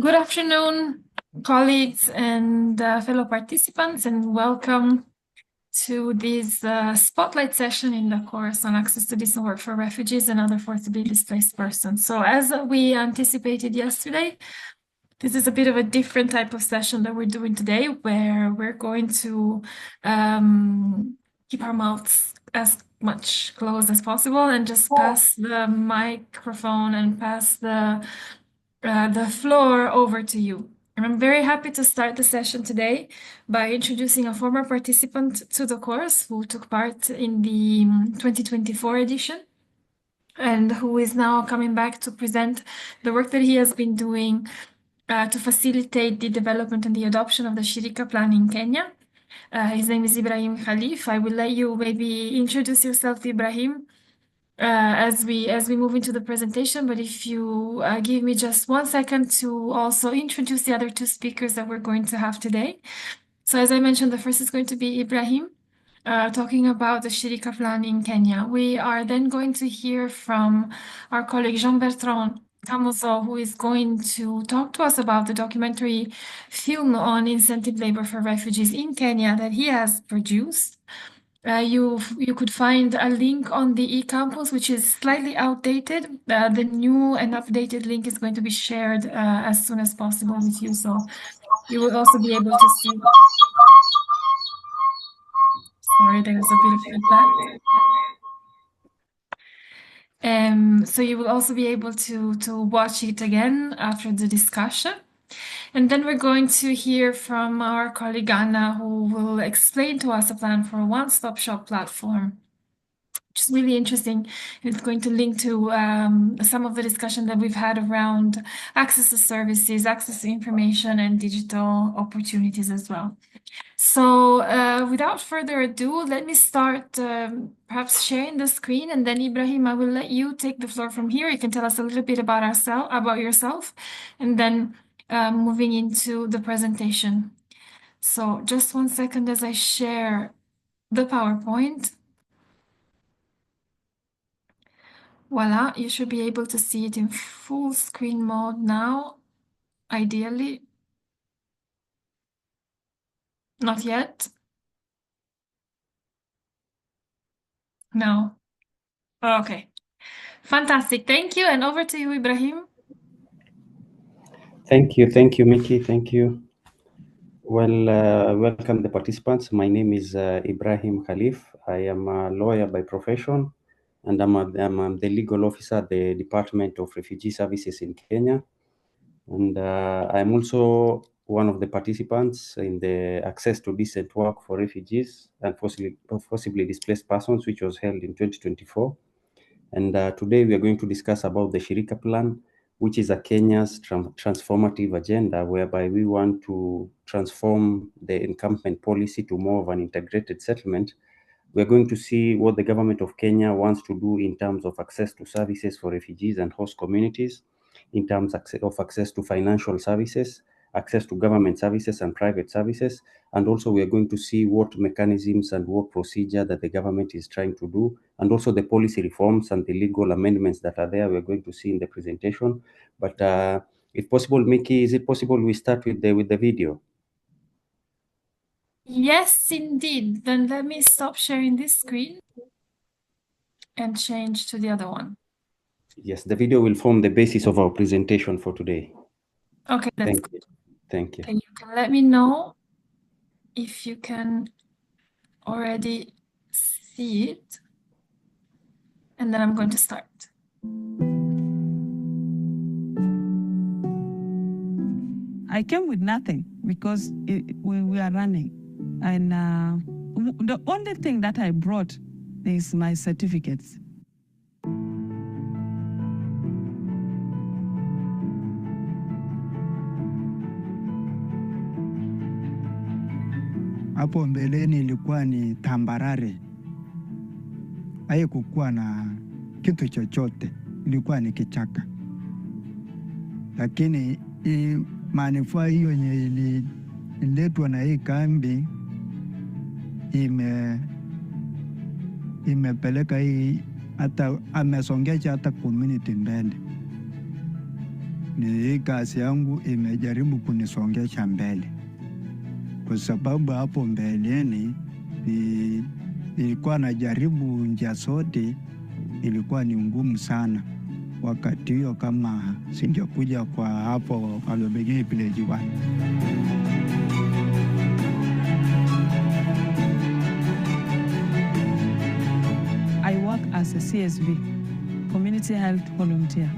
Good afternoon, colleagues and fellow participants, and welcome to this spotlight session in the course on access to decent work for refugees and other forcibly displaced persons. So as we anticipated yesterday, this is a bit of a different type of session that we're doing today, where we're going to keep our mouths as much closed as possible and just pass the microphone and pass the floor over to you. And I'm very happy to start the session today by introducing a former participant to the course who took part in the 2024 edition and who is now coming back to present the work that he has been doing to facilitate the development and the adoption of the Shirika plan in Kenya. His name is Ibrahim Khalif. I will let you maybe introduce yourself, Ibrahim, as we move into the presentation, but if you give me just 1 second to also introduce the other two speakers that we're going to have today. So as I mentioned, the first is going to be Ibrahim, talking about the Shirika plan in Kenya. We are then going to hear from our colleague Jean-Bertrand Camuso, who is going to talk to us about the documentary film on incentive labor for refugees in Kenya that he has produced. You could find a link on the eCampus, which is slightly outdated. The new and updated link is going to be shared as soon as possible with you, so you will also be able to see. Sorry, there's a bit of feedback. So you will also be able to watch it again after the discussion. And then we're going to hear from our colleague Anna, who will explain to us a plan for a one-stop shop platform, which is really interesting. It's going to link to some of the discussion that we've had around access to services, access to information, and digital opportunities as well. So without further ado, let me start perhaps sharing the screen, and then Ibrahim, I will let you take the floor from here. You can tell us a little bit about yourself, and then moving into the presentation. So just 1 second as I share the PowerPoint. Voila, you should be able to see it in full screen mode now, ideally. Not yet. No. Okay. Fantastic. Thank you. And over to you, Ibrahim. Thank you, Mickey. Thank you. Well, welcome the participants. My name is Ibrahim Khalif. I am a lawyer by profession, and I'm the legal officer at the Department of Refugee Services in Kenya. And I'm also one of the participants in the Access to Decent Work for Refugees and forcibly displaced persons, which was held in 2024. And today we are going to discuss about the Shirika Plan, which is a Kenya's transformative agenda, whereby we want to transform the encampment policy to more of an integrated settlement. We're going to see what the government of Kenya wants to do in terms of access to services for refugees and host communities, in terms of access to financial services, access to government services and private services. And also we are going to see what mechanisms and what procedure that the government is trying to do, and also the policy reforms and the legal amendments that are there, we're going to see in the presentation. But if possible, Mickey, is it possible we start with the video? Yes, indeed. Then let me stop sharing this screen and change to the other one. Yes, the video will form the basis of our presentation for today. Okay, that's good. Thank you. Okay, you can let me know if you can already see it. And then I'm going to start. I came with nothing because we are running. And the only thing that I brought is my certificates. Hapo mbeleni ilikuwa ni tambarare. Haikukuwa na kitu chochote, ilikuwa ni kichaka. Lakini manufaa hiyo yenye ililetwa na hii kambi imepeleka hii hata amesongesha hata community mbele. ni hii kazi yangu imejaribu kunisongesha mbele, kwa sababu hapo mbeleni nilikuwa najaribu njia zote, ilikuwa ni ngumu sana wakati hiyo, kama singekuja kwa hapo Kalobegei Village 1. I work as a CSV, community health volunteer.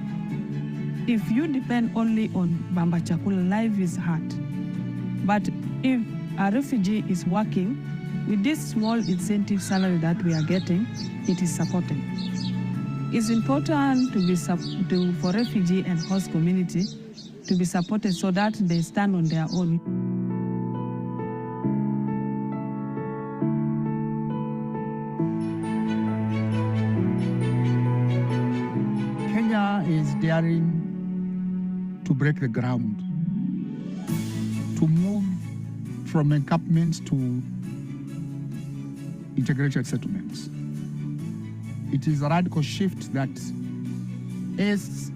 If you depend only on Bamba Chakula, life is hard. But if a refugee is working, with this small incentive salary that we are getting, it is supported. It's important for refugee and host community to be supported so that they stand on their own. Kenya is daring to break the ground, to move from encampments to integrated settlements. It is a radical shift that is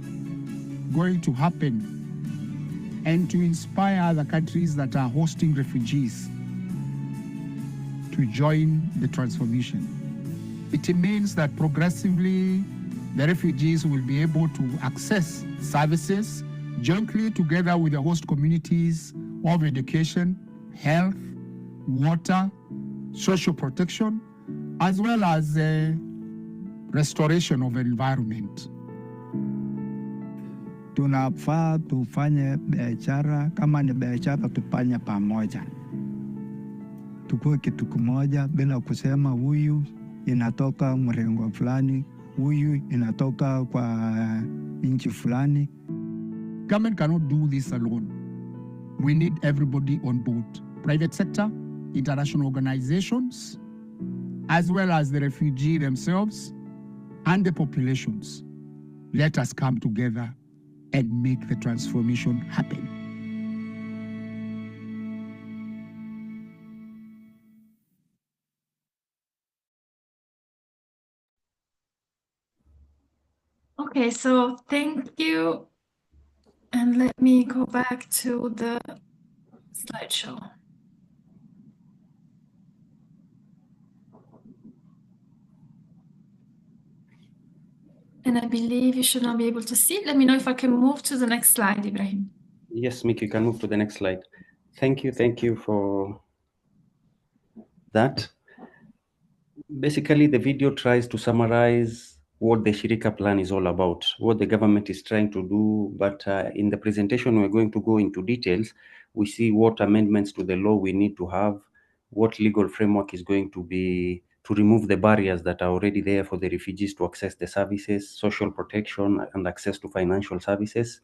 going to happen, and to inspire other countries that are hosting refugees to join the transformation. It means that progressively the refugees will be able to access services jointly together with the host communities of education, health, water, social protection, as well as restoration of environment. Tunafaa tufanye biashara, kama ni biashara tufanye pamoja, tukue kitu kimoja bila kusema huyu inatoka mrengo fulani, huyu inatoka kwa nchi fulani. Government cannot do this alone. We need everybody on board. Private sector, international organizations, as well as the refugee themselves and the populations. Let us come together and make the transformation happen. Okay, so thank you. And let me go back to the slideshow. And I believe you should now be able to see. Let me know if I can move to the next slide, Ibrahim. Yes, Mick, you can move to the next slide. Thank you for that. Basically, the video tries to summarize what the Shirika plan is all about, what the government is trying to do. But in the presentation, we're going to go into details. We see what amendments to the law we need to have, what legal framework is going to be to remove the barriers that are already there for the refugees to access the services, social protection, and access to financial services.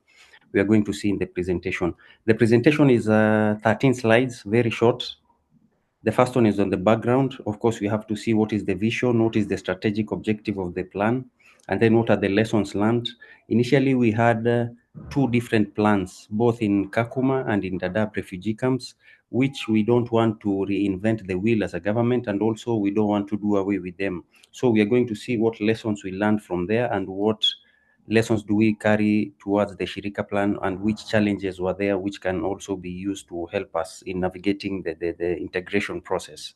We are going to see in the presentation. The presentation is 13 slides, very short. The first one is on the background. Of course, we have to see what is the vision, what is the strategic objective of the plan, and then what are the lessons learned. Initially, we had two different plans, both in Kakuma and in Dadaab refugee camps, which we don't want to reinvent the wheel as a government, and also we don't want to do away with them. So we are going to see what lessons we learned from there and what lessons do we carry towards the Shirika plan, and which challenges were there which can also be used to help us in navigating the integration process.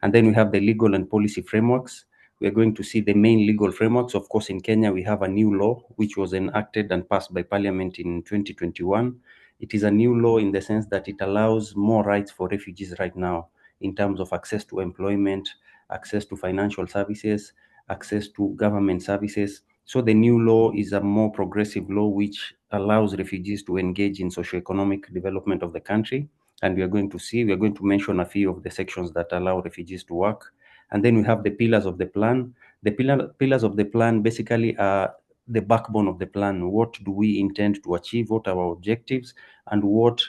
And then we have the legal and policy frameworks. We are going to see the main legal frameworks. Of course, in Kenya, we have a new law which was enacted and passed by Parliament in 2021. It is a new law in the sense that it allows more rights for refugees right now in terms of access to employment, access to financial services, access to government services. So the new law is a more progressive law which allows refugees to engage in socio-economic development of the country. And we are going to mention a few of the sections that allow refugees to work. And then we have the pillars of the plan. The pillars of the plan basically are the backbone of the plan. What do we intend to achieve? What are our objectives? And what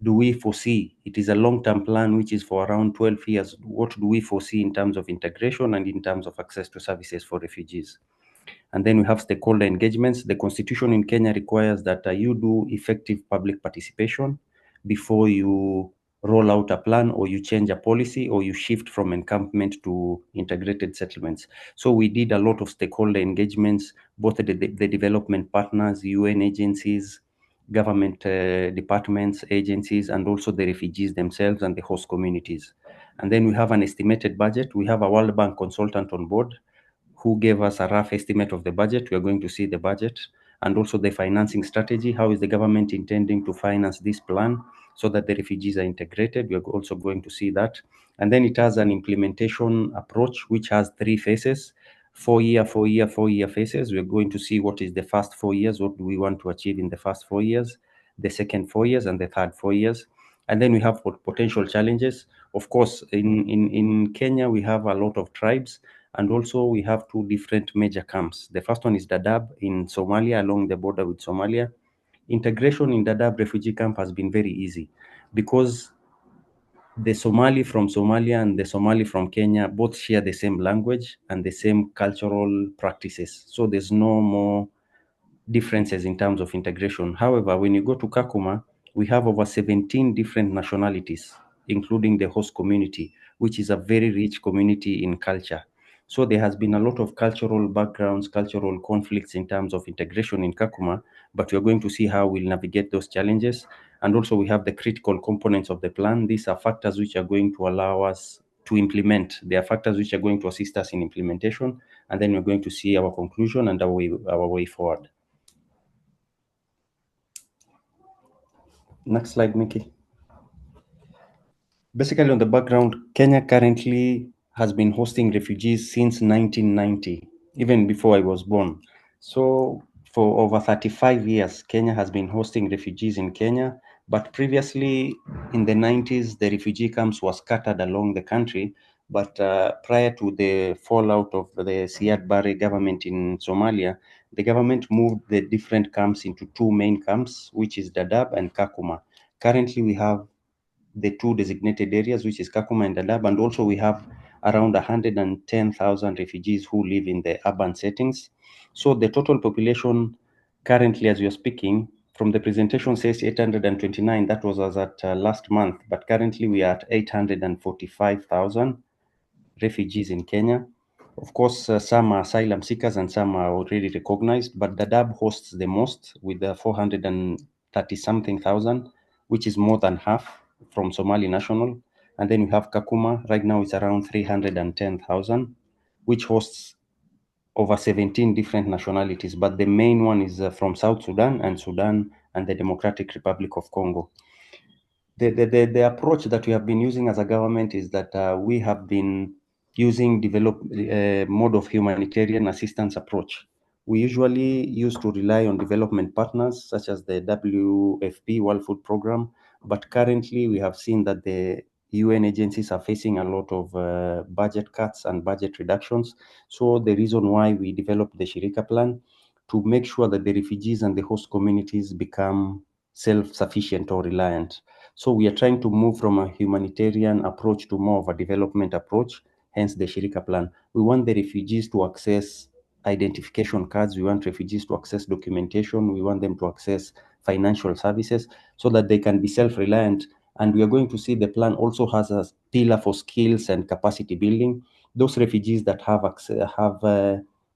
do we foresee? It is a long-term plan which is for around 12 years. What do we foresee in terms of integration and in terms of access to services for refugees? And then we have stakeholder engagements. The constitution in Kenya requires that you do effective public participation before you roll out a plan, or you change a policy, or you shift from encampment to integrated settlements. So we did a lot of stakeholder engagements, both the development partners, UN agencies, government departments, agencies, and also the refugees themselves and the host communities. And then we have an estimated budget. We have a World Bank consultant on board who gave us a rough estimate of the budget. We are going to see the budget and also the financing strategy. How is the government intending to finance this plan so that the refugees are integrated? We are also going to see that. And then it has an implementation approach, which has 3 phases, 4-year phases. We're going to see what is the first 4 years, what do we want to achieve in the first 4 years, the second 4 years, and the third 4 years. And then we have potential challenges. Of course, in Kenya, we have a lot of tribes, and also we have 2 different major camps. The first one is Dadaab in Somalia, along the border with Somalia. Integration in Dadaab refugee camp has been very easy because the Somali from Somalia and the Somali from Kenya both share the same language and the same cultural practices. So there's no more differences in terms of integration. However, when you go to Kakuma, we have over 17 different nationalities, including the host community, which is a very rich community in culture. So there has been a lot of cultural backgrounds, cultural conflicts in terms of integration in Kakuma, but we're going to see how we'll navigate those challenges. And also we have the critical components of the plan. These are factors which are going to allow us to implement. They are factors which are going to assist us in implementation. And then we're going to see our conclusion and our way forward. Next slide, Mickey. Basically, on the background, Kenya currently has been hosting refugees since 1990, even before I was born. So for over 35 years, Kenya has been hosting refugees in Kenya. But previously, in the 90s, the refugee camps were scattered along the country. But prior to the fallout of the Siad Barre government in Somalia, the government moved the different camps into 2 main camps, which is Dadaab and Kakuma. Currently, we have the 2 designated areas, which is Kakuma and Dadaab, and also we have around 110,000 refugees who live in the urban settings. So the total population currently, as we are speaking, from the presentation says 829, that was as at last month, but currently we are at 845,000 refugees in Kenya. Of course, some are asylum seekers and some are already recognized, but Dadaab hosts the most with 430-something thousand, which is more than half from Somali national. And then we have Kakuma, right now it's around 310,000, which hosts over 17 different nationalities, but the main one is from South Sudan and the Democratic Republic of Congo. The approach that we have been using as a government is that we have been using mode of humanitarian assistance approach. We usually used to rely on development partners such as the WFP, World Food Program, but currently we have seen that the UN agencies are facing a lot of budget cuts and budget reductions. So the reason why we developed the Shirika plan to make sure that the refugees and the host communities become self-sufficient or reliant. So we are trying to move from a humanitarian approach to more of a development approach, hence the Shirika plan. We want the refugees to access identification cards. We want refugees to access documentation. We want them to access financial services so that they can be self-reliant. And we are going to see the plan also has a pillar for skills and capacity building. Those refugees that have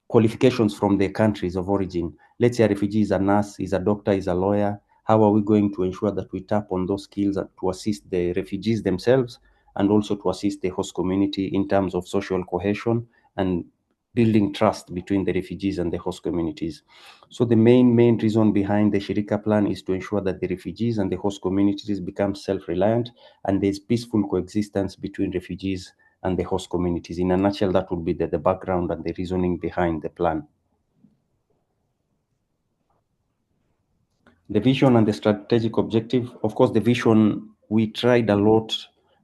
qualifications from their countries of origin. Let's say a refugee is a nurse, is a doctor, is a lawyer. How are we going to ensure that we tap on those skills to assist the refugees themselves and also to assist the host community in terms of social cohesion and building trust between the refugees and the host communities? So the main reason behind the Shirika plan is to ensure that the refugees and the host communities become self-reliant and there's peaceful coexistence between refugees and the host communities. In a nutshell, that would be the background and the reasoning behind the plan. The vision and the strategic objective. Of course, the vision, we tried a lot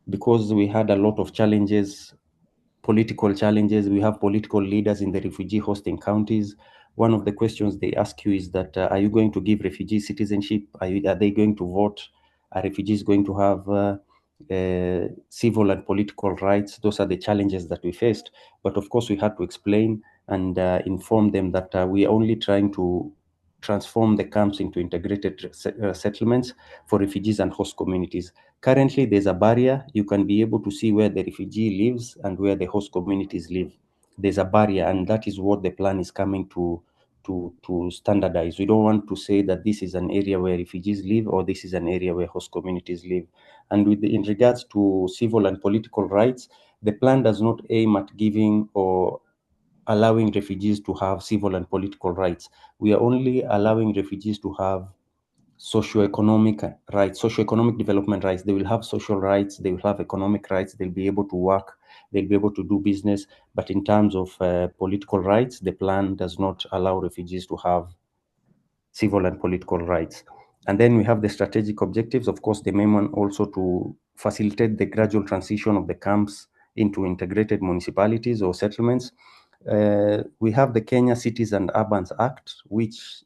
because we had a lot of challenges, political challenges. We have political leaders in the refugee hosting counties. One of the questions they ask you is that, are you going to give refugees citizenship? Are they going to vote? Are refugees going to have civil and political rights? Those are the challenges that we faced. But of course, we had to explain and inform them that we are only trying to transform the camps into integrated settlements for refugees and host communities. Currently, there's a barrier. You can be able to see where the refugee lives and where the host communities live. There's a barrier, and that is what the plan is coming to to standardize. We don't want to say that this is an area where refugees live or this is an area where host communities live. And in regards to civil and political rights, the plan does not aim at giving or allowing refugees to have civil and political rights. We are only allowing refugees to have socioeconomic rights, socioeconomic development rights. They will have social rights, they will have economic rights, they'll be able to work, they'll be able to do business. But in terms of political rights, the plan does not allow refugees to have civil and political rights. And then we have the strategic objectives. Of course, the main one also to facilitate the gradual transition of the camps into integrated municipalities or settlements. We have the Kenya Cities and Urbans Act, which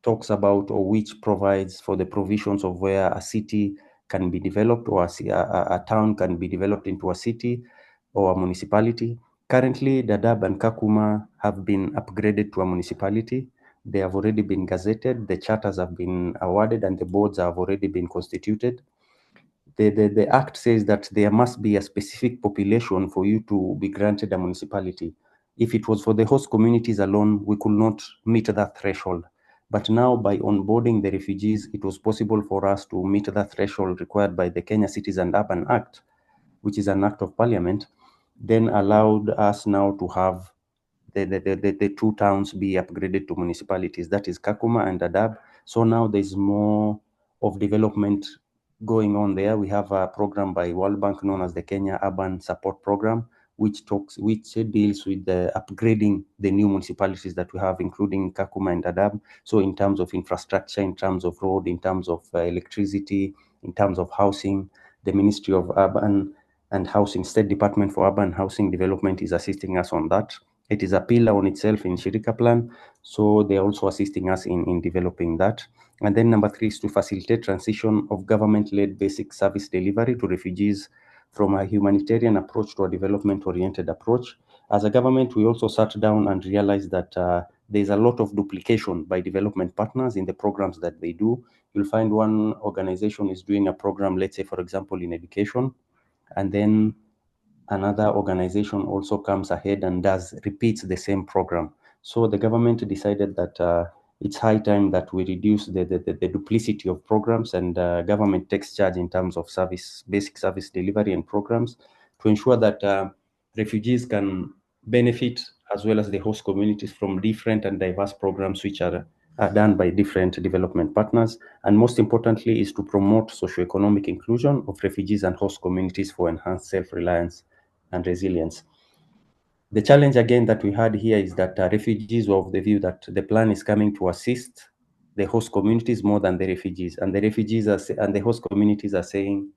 talks about or which provides for the provisions of where a city can be developed or a town can be developed into a city or a municipality. Currently, Dadaab and Kakuma have been upgraded to a municipality. They have already been gazetted, the charters have been awarded, and the boards have already been constituted. The act says that there must be a specific population for you to be granted a municipality. If it was for the host communities alone, we could not meet that threshold. But now, by onboarding the refugees, it was possible for us to meet that threshold required by the Kenya Cities and Urban Act, which is an act of parliament, then allowed us now to have the two towns be upgraded to municipalities, that is Kakuma and Dadaab. So now there's more of development going on there. We have a program by World Bank known as the Kenya Urban Support Program, which deals with upgrading the new municipalities that we have, including Kakuma and Dadaab. So in terms of infrastructure, in terms of road, in terms of electricity, in terms of housing, the Ministry of Urban and Housing, State Department for Urban Housing Development is assisting us on that. It is a pillar on itself in Shirika Plan, so they're also assisting us in developing that. And then number 3 is to facilitate transition of government-led basic service delivery to refugees from a humanitarian approach to a development-oriented approach. As a government, we also sat down and realized that there's a lot of duplication by development partners in the programs that they do. You'll find one organization is doing a program, let's say, for example, in education, and then another organization also comes ahead and repeats the same program. So the government decided that it's high time that we reduce the duplicity of programs, and government takes charge in terms of basic service delivery and programs to ensure that refugees can benefit as well as the host communities from different and diverse programs which are done by different development partners. And most importantly is to promote socioeconomic inclusion of refugees and host communities for enhanced self-reliance and resilience. The challenge again that we had here is that refugees were of the view that the plan is coming to assist the host communities more than the refugees, and the host communities are saying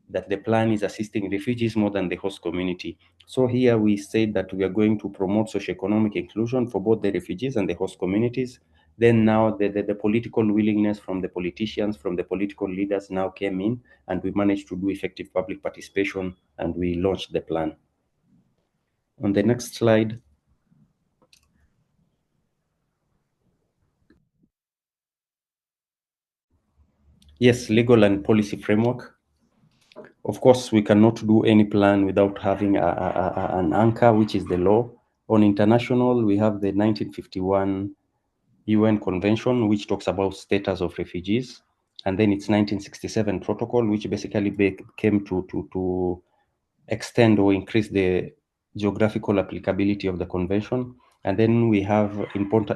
that the plan is assisting refugees more than the host community. So here we said that we are going to promote socioeconomic inclusion for both the refugees and the host communities. Then now the political willingness from the politicians, from the political leaders now came in, and we managed to do effective public participation, and we launched the plan. On the next slide. Yes, legal and policy framework. Of course, we cannot do any plan without having an anchor, which is the law. On international, we have the 1951 UN Convention, which talks about status of refugees. And then it's 1967 protocol, which basically came to extend or increase the geographical applicability of the convention. And then we have,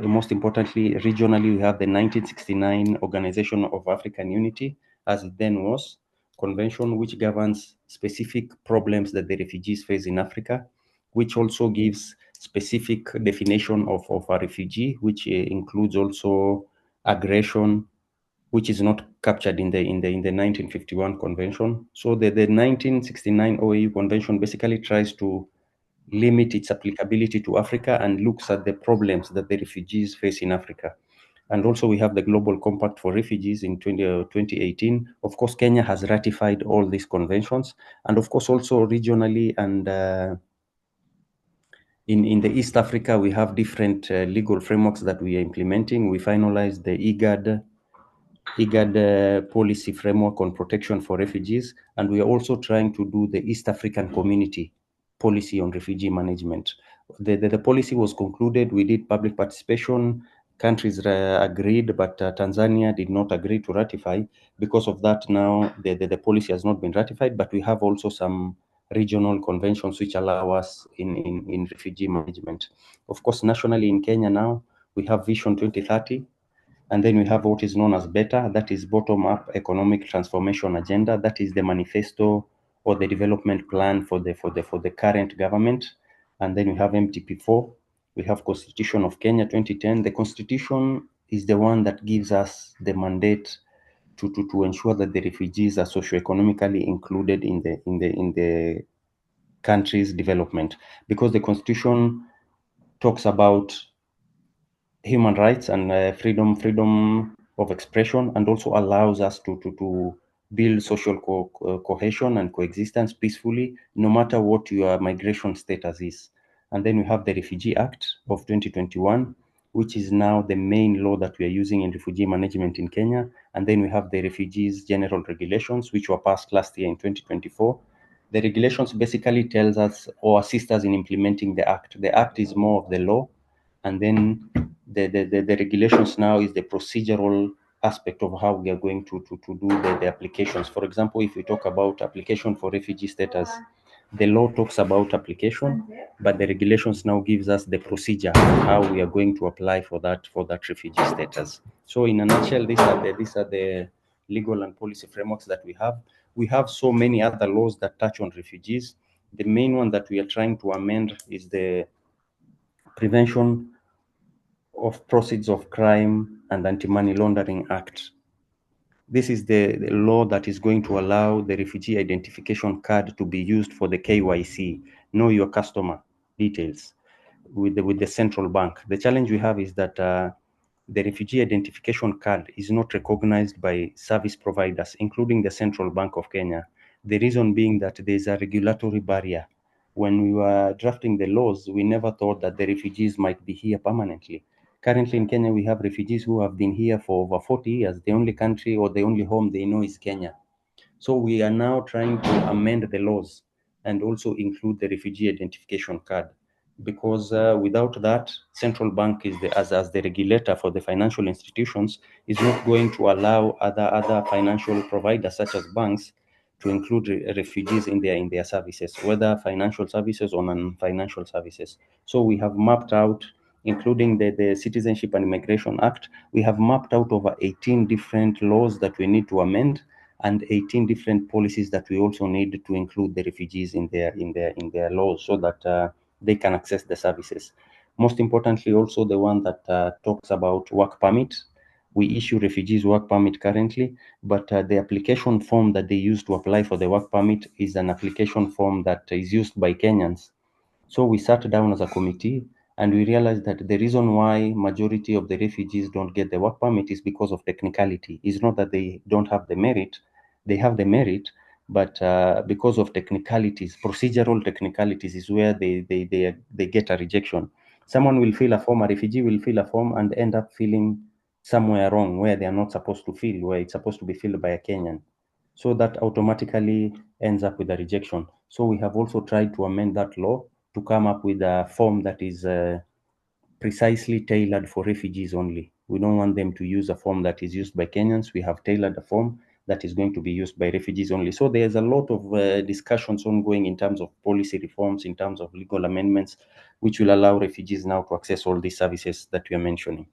most importantly, regionally, we have the 1969 Organization of African Unity, as it then was, convention, which governs specific problems that the refugees face in Africa, which also gives specific definition of a refugee, which includes also aggression, which is not captured in the 1951 convention. So the 1969 OAU convention basically tries to limit its applicability to Africa and looks at the problems that the refugees face in Africa. And also we have the Global Compact for Refugees in 2018. Of course, Kenya has ratified all these conventions. And of course, also regionally and in the East Africa, we have different legal frameworks that we are implementing. We finalized the IGAD policy framework on protection for refugees, and we are also trying to do the East African Community policy on refugee management. The policy was concluded. We did public participation. Countries agreed, but Tanzania did not agree to ratify. Because of that, now the policy has not been ratified, but we have also some regional conventions which allow us in refugee management. Of course, nationally in Kenya now, we have Vision 2030, and then we have what is known as BETA, that is Bottom-Up Economic Transformation Agenda. That is the manifesto or the development plan for the current government. And then we have MTP4. We have Constitution of Kenya 2010. The Constitution is the one that gives us the mandate to ensure that the refugees are socioeconomically included in the country's development, because the Constitution talks about human rights and freedom of expression, and also allows us to build social cohesion and coexistence peacefully, no matter what your migration status is. And then we have the Refugee Act of 2021, which is now the main law that we are using in refugee management in Kenya. And then we have the Refugees General Regulations, which were passed last year in 2024. The regulations basically tells us or assist us in implementing the act. The act is more of the law, and then the regulations now is the procedural aspect of how we are going to do the applications. For example, if we talk about application for refugee status, the law talks about application, but the regulations now gives us the procedure how we are going to apply for that refugee status. So in a nutshell, these are the legal and policy frameworks that we have. We have so many other laws that touch on refugees. The main one that we are trying to amend is the Prevention of Proceeds of Crime and Anti-Money Laundering Act. This is the law that is going to allow the refugee identification card to be used for the KYC, know your customer details, with the central bank. The challenge we have is that the refugee identification card is not recognized by service providers, including the Central Bank of Kenya. The reason being that there is a regulatory barrier. When we were drafting the laws, we never thought that the refugees might be here permanently. Currently in Kenya, we have refugees who have been here for over 40 years. The only country or the only home they know is Kenya. So we are now trying to amend the laws and also include the refugee identification card, because without that, Central Bank is as the regulator for the financial institutions, is not going to allow other financial providers such as banks to include refugees in their services, whether financial services or non-financial services. So we have mapped out, including the Citizenship and Immigration Act, we have mapped out over 18 different laws that we need to amend, and 18 different policies that we also need to include the refugees in their laws, so that they can access the services. Most importantly, also the one that talks about work permit. We issue refugees work permit currently, but the application form that they use to apply for the work permit is an application form that is used by Kenyans. So we sat down as a committee and we realized that the reason why majority of the refugees don't get the work permit is because of technicality. It's not that they don't have the merit, they have the merit, but because of technicalities, procedural technicalities is where they get a rejection. Someone will fill a form, a refugee will fill a form and end up filling somewhere wrong where they are not supposed to fill, where it's supposed to be filled by a Kenyan. So that automatically ends up with a rejection. So we have also tried to amend that law to come up with a form that is precisely tailored for refugees only. We don't want them to use a form that is used by Kenyans. We have tailored a form that is going to be used by refugees only. So there's a lot of discussions ongoing in terms of policy reforms, in terms of legal amendments, which will allow refugees now to access all these services that we are mentioning.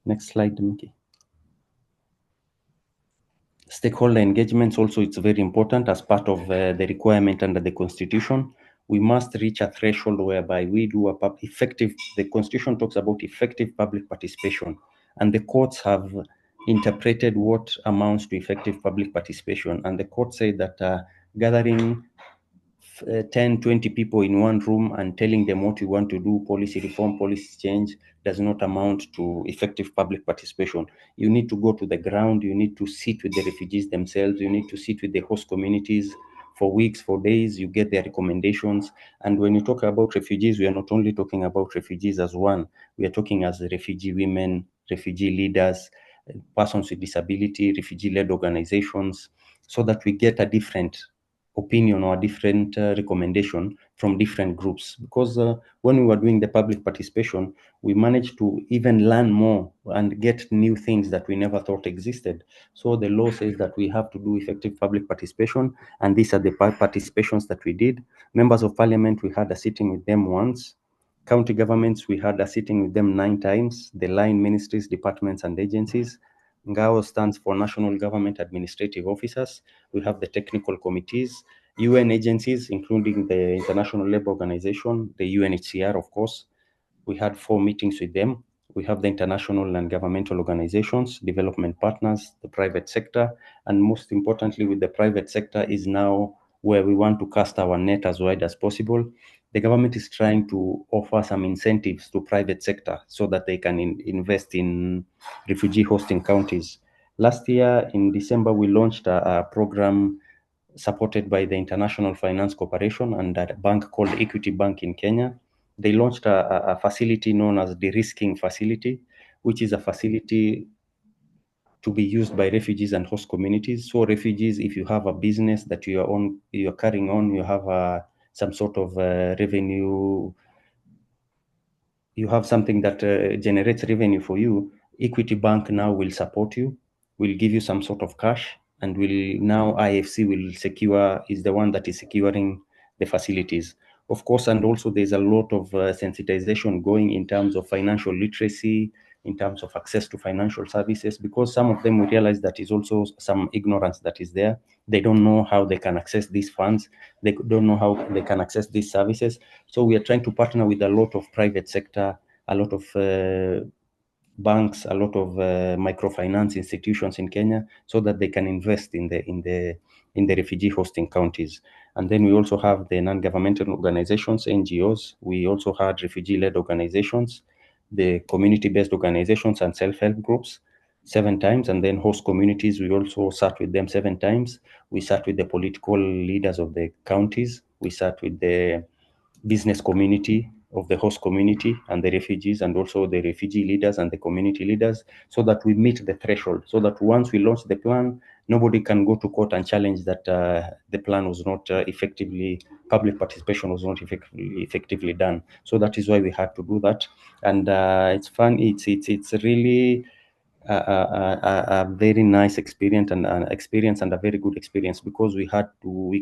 Next slide, Mickey. Stakeholder engagements also, it's very important as part of the requirement under the Constitution. We must reach a threshold whereby we do the Constitution talks about effective public participation, and the courts have interpreted what amounts to effective public participation. And the court said that gathering 10, 20 people in one room and telling them what you want to do, policy reform, policy change, does not amount to effective public participation. You need to go to the ground, you need to sit with the refugees themselves, you need to sit with the host communities for weeks, for days, you get their recommendations. And when you talk about refugees, we are not only talking about refugees as one, we are talking as refugee women, refugee leaders, persons with disability, refugee-led organizations, so that we get a different opinion or a different recommendation from different groups, because when we were doing the public participation, we managed to even learn more and get new things that we never thought existed. So the law says that we have to do effective public participation, and these are the participations that we did. Members of Parliament, we had a sitting with them once. County governments, we had a sitting with them 9 times. The line ministries, departments, and agencies. NGAO stands for National Government Administrative Officers. We have the technical committees, UN agencies, including the International Labour Organization, the UNHCR, of course. We had 4 meetings with them. We have the international and governmental organizations, development partners, the private sector, and most importantly, with the private sector is now where we want to cast our net as wide as possible. The government is trying to offer some incentives to private sector so that they can invest in refugee hosting counties. Last year in December, we launched a program supported by the International Finance Corporation and a bank called Equity Bank in Kenya. They launched a facility known as the De-risking Facility, which is a facility to be used by refugees and host communities. So refugees, if you have a business that you're carrying on, you have some sort of revenue, you have something that generates revenue for you, Equity Bank now will support you, will give you some sort of cash, and now IFC is the one that is securing the facilities. Of course, and also there's a lot of sensitization going in terms of financial literacy, in terms of access to financial services, because some of them we realize that is also some ignorance that is there. They don't know how they can access these funds. They don't know how they can access these services. So we are trying to partner with a lot of private sector, a lot of banks, a lot of microfinance institutions in Kenya, so that they can invest in the refugee hosting counties. And then we also have the non-governmental organizations, NGOs. We also had refugee-led organizations, the community-based organizations and self-help groups 7 times, and then host communities, we also sat with them 7 times. We sat with the political leaders of the counties. We sat with the business community of the host community and the refugees, and also the refugee leaders and the community leaders, so that we meet the threshold, so that once we launch the plan, nobody can go to court and challenge that the plan was not public participation was not effectively done. So that is why we had to do that. And it's fun. It's really a very nice experience and a very good experience, because we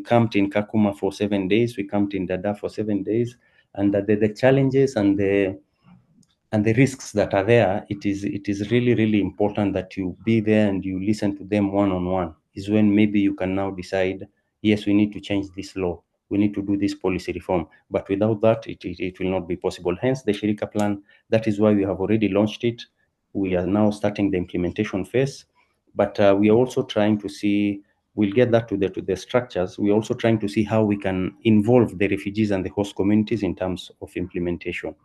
camped in Kakuma for 7 days, we camped in Dadaab for 7 days, and the challenges and the risks that are there, it is really, really important that you be there and you listen to them one-on-one. Is when maybe you can now decide, yes, we need to change this law, we need to do this policy reform. But without that, it will not be possible. Hence the Shirika plan. That is why we have already launched it. We are now starting the implementation phase, but we are also trying to see, we'll get that to the structures. We're also trying to see how we can involve the refugees and the host communities in terms of implementation.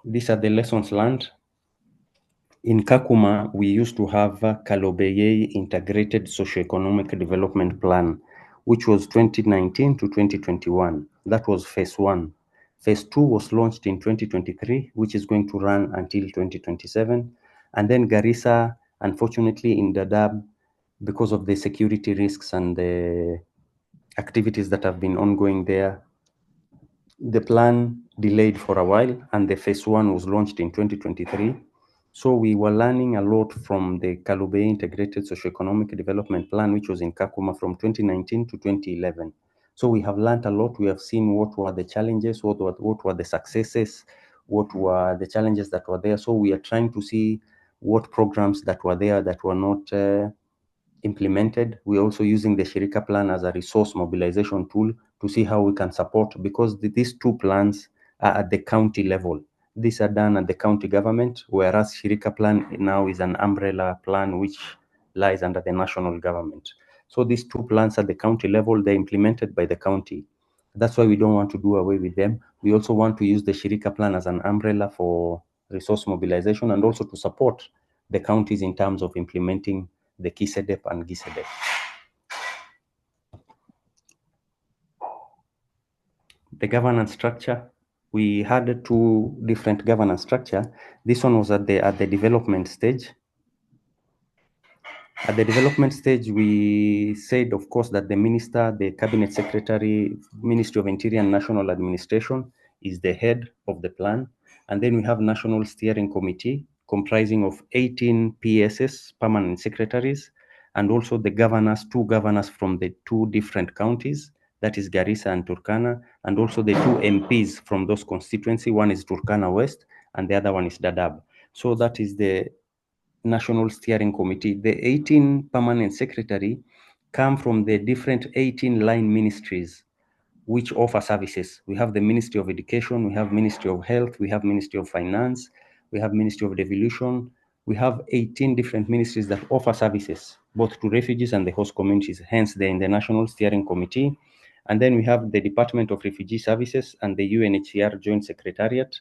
These are the lessons learned. In Kakuma, we used to have a Kalobeye Integrated Socioeconomic Development Plan, which was 2019 to 2021. That was phase 1. Phase 2 was launched in 2023, which is going to run until 2027. And then Garissa, unfortunately, in Dadaab, because of the security risks and the activities that have been ongoing there, the plan delayed for a while, and the phase 1 was launched in 2023. So we were learning a lot from the Kalobeye Integrated Socioeconomic Development Plan, which was in Kakuma from 2019 to 2011. So we have learned a lot. We have seen what were the challenges, what were the successes, what were the challenges that were there. So we are trying to see what programs that were there that were not implemented. We're also using the Shirika plan as a resource mobilization tool to see how we can support, because these 2 plans are at the county level. These are done at the county government, whereas Shirika plan now is an umbrella plan which lies under the national government. So these 2 plans at the county level, they're implemented by the county. That's why we don't want to do away with them. We also want to use the Shirika plan as an umbrella for resource mobilization, and also to support the counties in terms of implementing the KISEDEP and GISEDEP. The governance structure, we had 2 different governance structure. This one was at the development stage. At the development stage, we said, of course, that the minister, the cabinet secretary, Ministry of Interior and National Administration is the head of the plan. And then we have National Steering Committee comprising of 18 PSS, permanent secretaries, and also the governors, 2 governors from the 2 different counties, that is Garissa and Turkana, and also the 2 MPs from those constituency. One is Turkana West, and the other one is Dadaab. So that is the National Steering Committee. The 18 permanent secretary come from the different 18 line ministries which offer services. We have the Ministry of Education, we have Ministry of Health, we have Ministry of Finance, we have Ministry of Devolution. We have 18 different ministries that offer services, both to refugees and the host communities. Hence, they're in the National Steering Committee. And then we have the Department of Refugee Services and the UNHCR Joint Secretariat.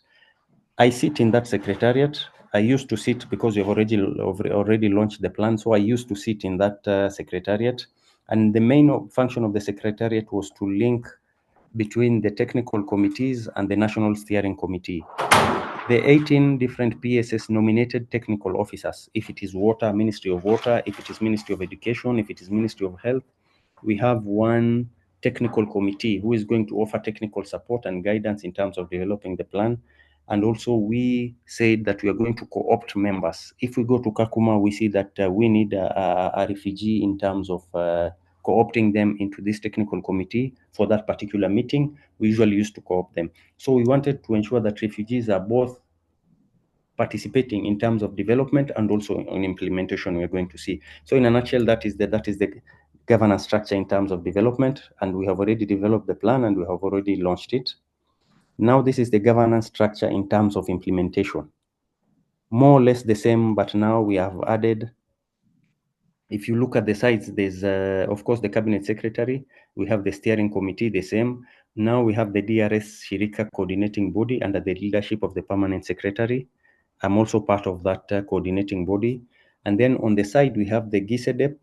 I sit in that secretariat. I used to sit because we've already launched the plan. So I used to sit in that secretariat. And the main function of the secretariat was to link between the technical committees and the National Steering Committee. The 18 different PSS nominated technical officers. If it is water, Ministry of Water. If it is Ministry of Education, if it is Ministry of Health, we have one technical committee who is going to offer technical support and guidance in terms of developing the plan. And also we said that we are going to co-opt members. If we go to Kakuma, we see that we need a refugee in terms of co-opting them into this technical committee for that particular meeting. We usually used to co-opt them. So we wanted to ensure that refugees are both participating in terms of development and also on implementation. We're going to see. So in a nutshell, that is the governance structure in terms of development, and we have already developed the plan and we have already launched it. Now this is the governance structure in terms of implementation. More or less the same, but now we have added, if you look at the sides, there's of course the cabinet secretary, we have the steering committee, the same. Now we have the DRS Shirika coordinating body under the leadership of the permanent secretary. I'm also part of that coordinating body. And then on the side, we have the Dept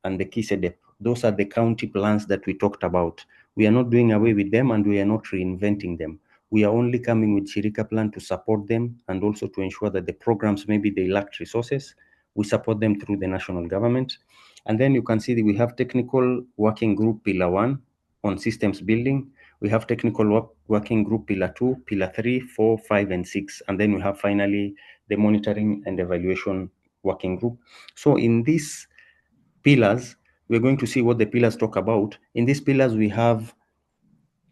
and the Dept. Those are the county plans that we talked about. We are not doing away with them and we are not reinventing them. We are only coming with Shirika plan to support them and also to ensure that the programs, maybe they lacked resources, we support them through the national government. And then you can see that we have technical working group pillar 1 on systems building. We have technical working group pillar 2, pillar 3, 4, 5, and 6. And then we have finally the monitoring and evaluation working group. So in these pillars, we're going to see what the pillars talk about. In these pillars, we have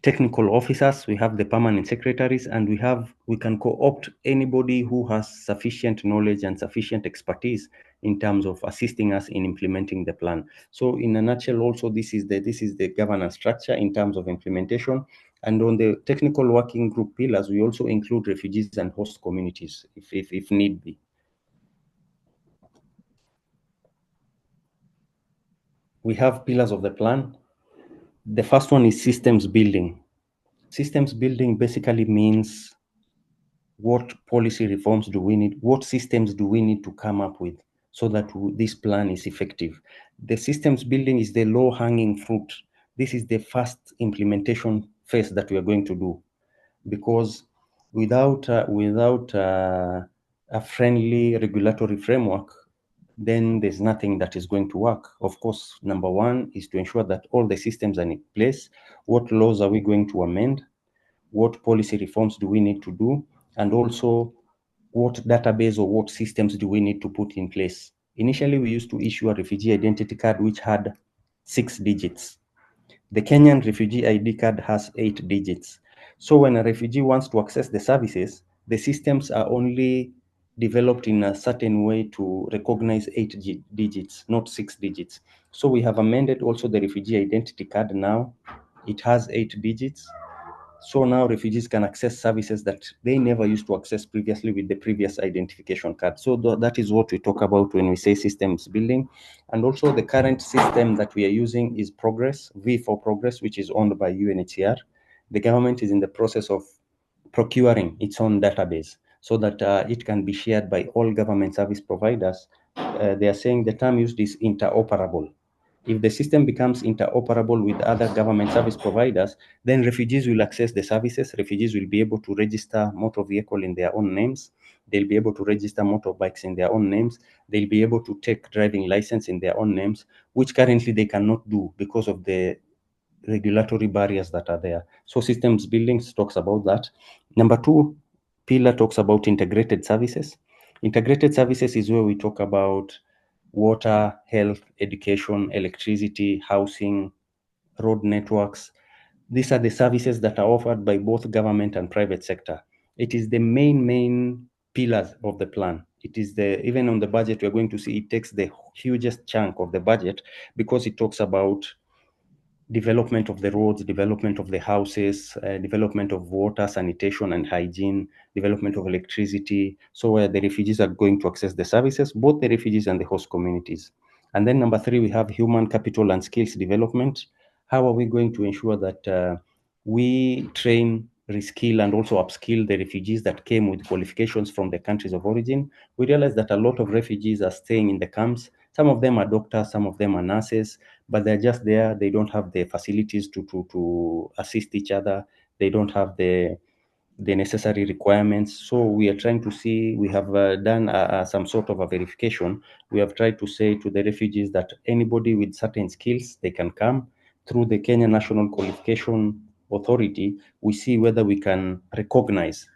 technical officers, we have the permanent secretaries, and we can co-opt anybody who has sufficient knowledge and sufficient expertise in terms of assisting us in implementing the plan. So in a nutshell, also this is the governance structure in terms of implementation. And on the technical working group pillars, we also include refugees and host communities if need be. We have pillars of the plan. The first one is systems building. Systems building basically means what policy reforms do we need, what systems do we need to come up with so that this plan is effective. The systems building is the low-hanging fruit. This is the first implementation phase that we are going to do, because without a friendly regulatory framework, then there's nothing that is going to work. Of course, number one is to ensure that all the systems are in place. What laws are we going to amend? What policy reforms do we need to do? And also, what database or what systems do we need to put in place? Initially, we used to issue a refugee identity card which had 6 digits. The Kenyan refugee ID card has 8 digits. So when a refugee wants to access the services, the systems are only developed in a certain way to recognize 8 digits, not 6 digits. So we have amended also the refugee identity card now. It has 8 digits. So now refugees can access services that they never used to access previously with the previous identification card. So that is what we talk about when we say systems building. And also the current system that we are using is Progress, V4 Progress, which is owned by UNHCR. The government is in the process of procuring its own database so that it can be shared by all government service providers. They are saying the term used is interoperable. If the system becomes interoperable with other government service providers, then refugees will access the services. Refugees will be able to register motor vehicle in their own names. They'll be able to register motorbikes in their own names. They'll be able to take driving license in their own names, which currently they cannot do because of the regulatory barriers that are there. So systems buildings talks about that. Number 2 pillar talks about integrated services. Integrated services is where we talk about water, health, education, electricity, housing, road networks. These are the services that are offered by both government and private sector. It is the main pillars of the plan. It is even on the budget, we're going to see it takes the hugest chunk of the budget because it talks about development of the roads, development of the houses, development of water, sanitation and hygiene, development of electricity. So where the refugees are going to access the services, both the refugees and the host communities. And then number 3, we have human capital and skills development. How are we going to ensure that we train, reskill, and also upskill the refugees that came with qualifications from the countries of origin? We realize that a lot of refugees are staying in the camps. Some of them are doctors, some of them are nurses, but they're just there. They don't have the facilities to assist each other. They don't have the necessary requirements. So we are trying to see, we have done some sort of a verification. We have tried to say to the refugees that anybody with certain skills, they can come through the Kenya National Qualification Authority. We see whether we can recognize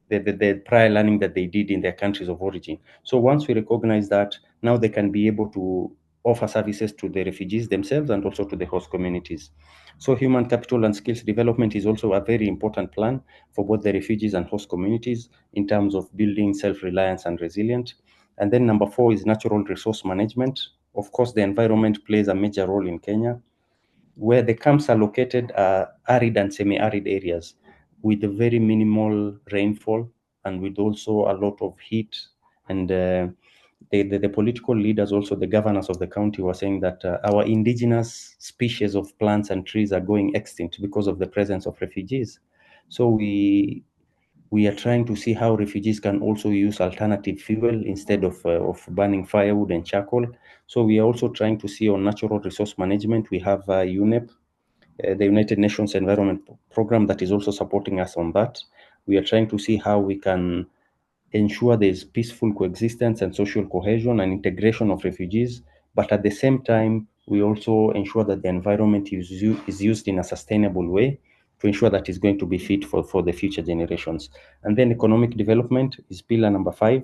the prior learning that they did in their countries of origin. So once we recognize that, now they can be able to offer services to the refugees themselves and also to the host communities. So human capital and skills development is also a very important plan for both the refugees and host communities in terms of building self-reliance and resilience. And then number 4 is natural resource management. Of course, the environment plays a major role in Kenya. Where the camps are located are arid and semi-arid areas with a very minimal rainfall and with also a lot of heat. And the political leaders, also the governors of the county, were saying that our indigenous species of plants and trees are going extinct because of the presence of refugees. So we are trying to see how refugees can also use alternative fuel instead of burning firewood and charcoal. So we are also trying to see on natural resource management. We have UNEP, the United Nations Environment Program, that is also supporting us on that. We are trying to see how we can ensure there's peaceful coexistence and social cohesion and integration of refugees, but at the same time, we also ensure that the environment is used in a sustainable way to ensure that it's going to be fit for the future generations. And then economic development is pillar number 5.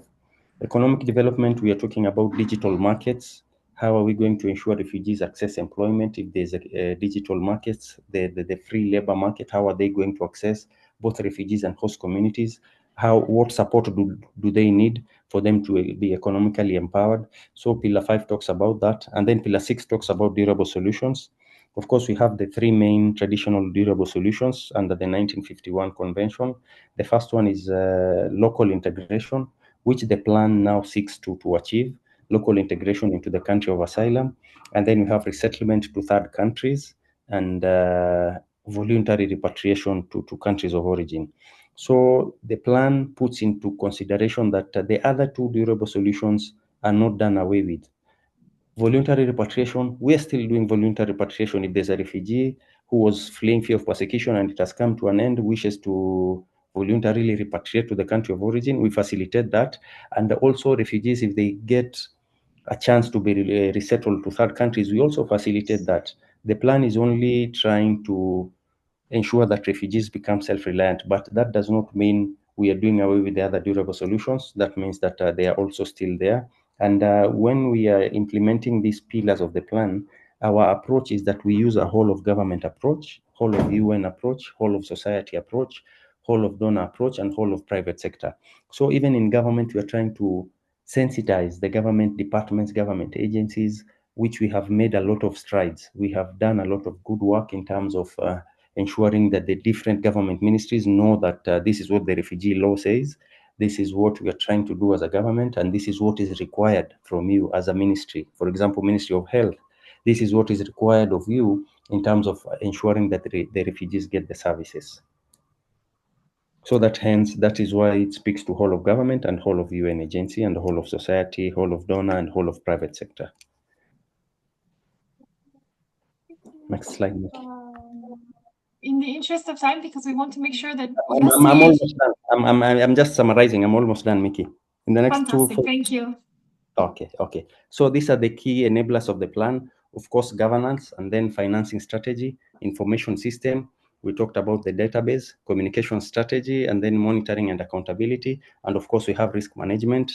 Economic development, we are talking about digital markets. How are we going to ensure refugees access employment if there's digital markets, the free labor market? How are they going to access both refugees and host communities? What support do they need for them to be economically empowered? So pillar 5 talks about that. And then pillar 6 talks about durable solutions. Of course, we have the 3 main traditional durable solutions under the 1951 convention. The first one is local integration, which the plan now seeks to achieve, local integration into the country of asylum. And then we have resettlement to third countries and voluntary repatriation to countries of origin. So the plan puts into consideration that the other 2 durable solutions are not done away with. Voluntary repatriation, we are still doing voluntary repatriation. If there's a refugee who was fleeing fear of persecution and it has come to an end, wishes to voluntarily repatriate to the country of origin, we facilitate that. And also refugees, if they get a chance to be resettled to third countries, we also facilitate that. The plan is only trying to ensure that refugees become self-reliant, but that does not mean we are doing away with the other durable solutions. That means that they are also still there. And when we are implementing these pillars of the plan, our approach is that we use a whole of government approach, whole of UN approach, whole of society approach, whole of donor approach, and whole of private sector. So even in government, we are trying to sensitize the government departments, government agencies, which we have made a lot of strides. We have done a lot of good work in terms of ensuring that the different government ministries know that this is what the refugee law says, this is what we are trying to do as a government, and this is what is required from you as a ministry. For example, Ministry of Health, this is what is required of you in terms of ensuring that the refugees get the services. So that hence, that is why it speaks to whole of government and whole of UN agency and the whole of society, whole of donor and whole of private sector. Next slide, Nikki. in the interest of time, because we want to make sure that I'm almost done. I'm just summarizing. I'm almost done, Mickey. In the next fantastic. Thank you. Okay. So these are the key enablers of the plan. Of course, governance, and then financing strategy, information system. We talked about the database, communication strategy, and then monitoring and accountability. And of course, we have risk management.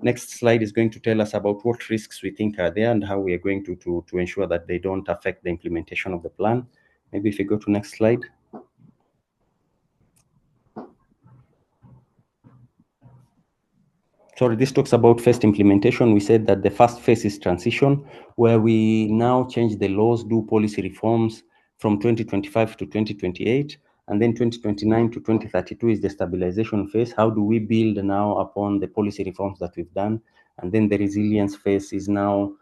Next slide is going to tell us about what risks we think are there and how we are going to ensure that they don't affect the implementation of the plan. Maybe if you go to next slide. Sorry, this talks about first implementation. We said that the first phase is transition, where we now change the laws, do policy reforms from 2025 to 2028, and then 2029 to 2032 is the stabilization phase. How do we build now upon the policy reforms that we've done? And then the resilience phase is now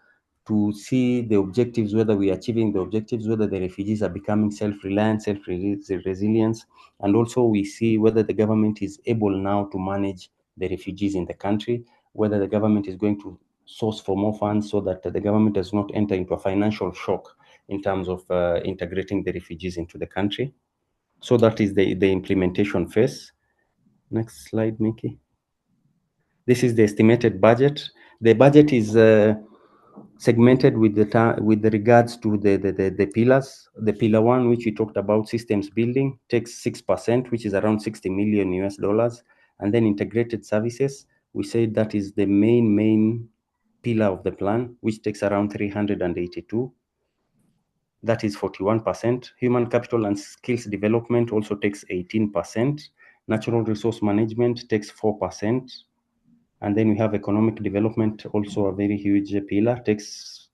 to see the objectives, whether we are achieving the objectives, whether the refugees are becoming self-reliant, self-resilience, and also we see whether the government is able now to manage the refugees in the country, whether the government is going to source for more funds so that the government does not enter into a financial shock in terms of integrating the refugees into the country. So that is the implementation phase. Next slide, Mickey. This is the estimated budget. The budget is segmented with the regards to the pillars. The pillar one, which we talked about, systems building, takes 6%, which is around $60 million US. And then integrated services, we say that is the main pillar of the plan, which takes around 382. That is 41%. Human capital and skills development also takes 18%. Natural resource management takes 4%. And then we have economic development, also a very huge pillar, takes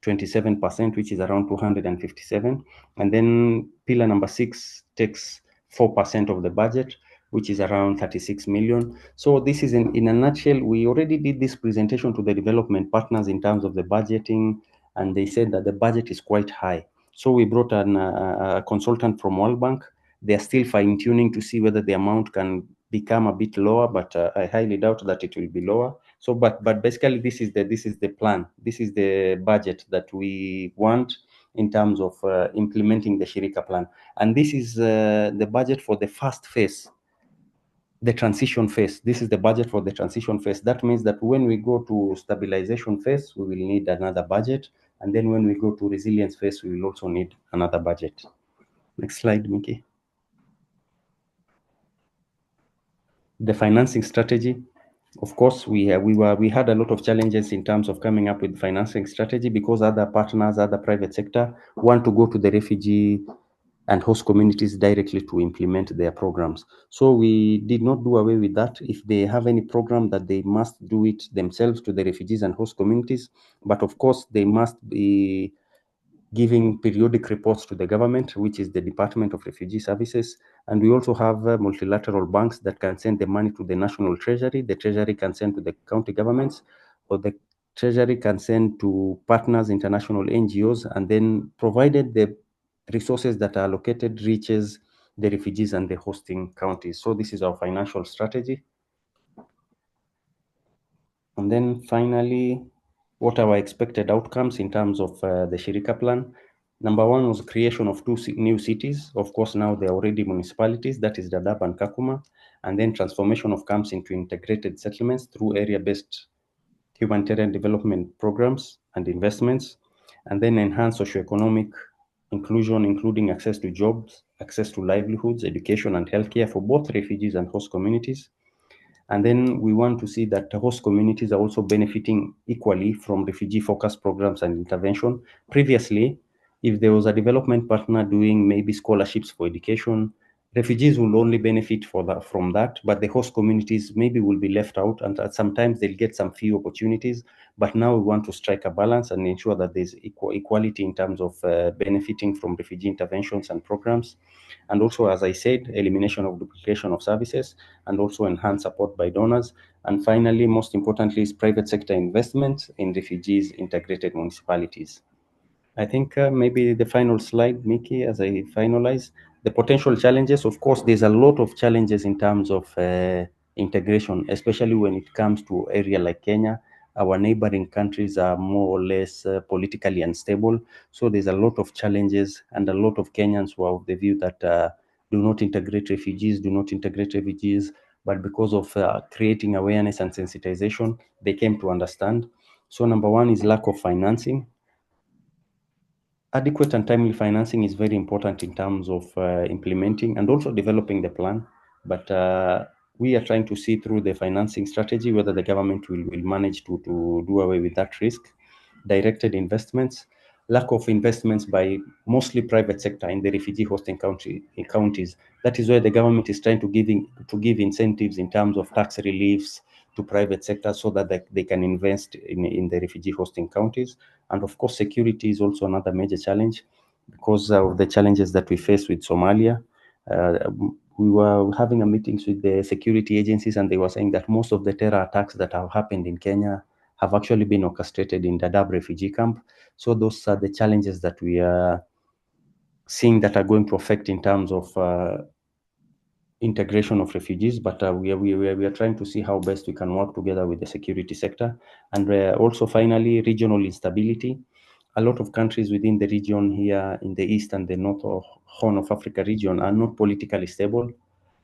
27%, which is around 257. And then pillar number 6 takes 4% of the budget, which is around 36 million. So this is in a nutshell. We already did this presentation to the development partners in terms of the budgeting, and they said that the budget is quite high. So we brought a consultant from World Bank. They're still fine-tuning to see whether the amount can become a bit lower, but I highly doubt that it will be lower. So, but basically, this is the plan. This is the budget that we want in terms of implementing the Shirika plan, and this is the budget for the first phase, the transition phase. This is the budget for the transition phase. That means that when we go to stabilization phase, we will need another budget, and then when we go to resilience phase, we will also need another budget. Next slide, Mickey. The financing strategy. Of course, we had a lot of challenges in terms of coming up with financing strategy because other partners, other private sector want to go to the refugee and host communities directly to implement their programs. So we did not do away with that. If they have any program, that they must do it themselves to the refugees and host communities. But of course, they must be giving periodic reports to the government, which is the Department of Refugee Services. And we also have multilateral banks that can send the money to the National Treasury. The Treasury can send to the county governments, or the Treasury can send to partners, international NGOs, and then provided the resources that are allocated reaches the refugees and the hosting counties. So this is our financial strategy. And then finally, what are our expected outcomes in terms of the Shirika plan? Number one was creation of 2 new cities. Of course, now they are already municipalities, that is Dadaab and Kakuma, and then transformation of camps into integrated settlements through area-based humanitarian development programs and investments, and then enhance socioeconomic inclusion, including access to jobs, access to livelihoods, education, and healthcare for both refugees and host communities. And then we want to see that host communities are also benefiting equally from refugee-focused programs and intervention. Previously, if there was a development partner doing maybe scholarships for education, refugees will only benefit from that, but the host communities maybe will be left out, and sometimes they'll get some few opportunities. But now we want to strike a balance and ensure that there's equality in terms of benefiting from refugee interventions and programs. And also, as I said, elimination of duplication of services, and also enhanced support by donors. And finally, most importantly, is private sector investment in refugees integrated municipalities. I think maybe the final slide, Mickey, as I finalize, the potential challenges. Of course, there's a lot of challenges in terms of integration, especially when it comes to area like Kenya. our neighboring countries are more or less politically unstable. So there's a lot of challenges, and a lot of Kenyans who are of the view that do not integrate refugees, but because of creating awareness and sensitization, they came to understand. So number one is lack of financing. Adequate and timely financing is very important in terms of implementing and also developing the plan. But we are trying to see through the financing strategy whether the government will manage to do away with that risk. Directed investments, lack of investments by mostly private sector in the refugee hosting counties. That is where the government is trying to give incentives in terms of tax reliefs to private sector so that they can invest in the refugee hosting counties. And of course, security is also another major challenge because of the challenges that we face with Somalia. We were having a meetings with the security agencies, and they were saying that most of the terror attacks that have happened in Kenya have actually been orchestrated in Dadaab refugee camp. So those are the challenges that we are seeing that are going to affect in terms of integration of refugees, but we are trying to see how best we can work together with the security sector. And also finally, regional instability. A lot of countries within the region here in the East and the North Horn of Africa region are not politically stable.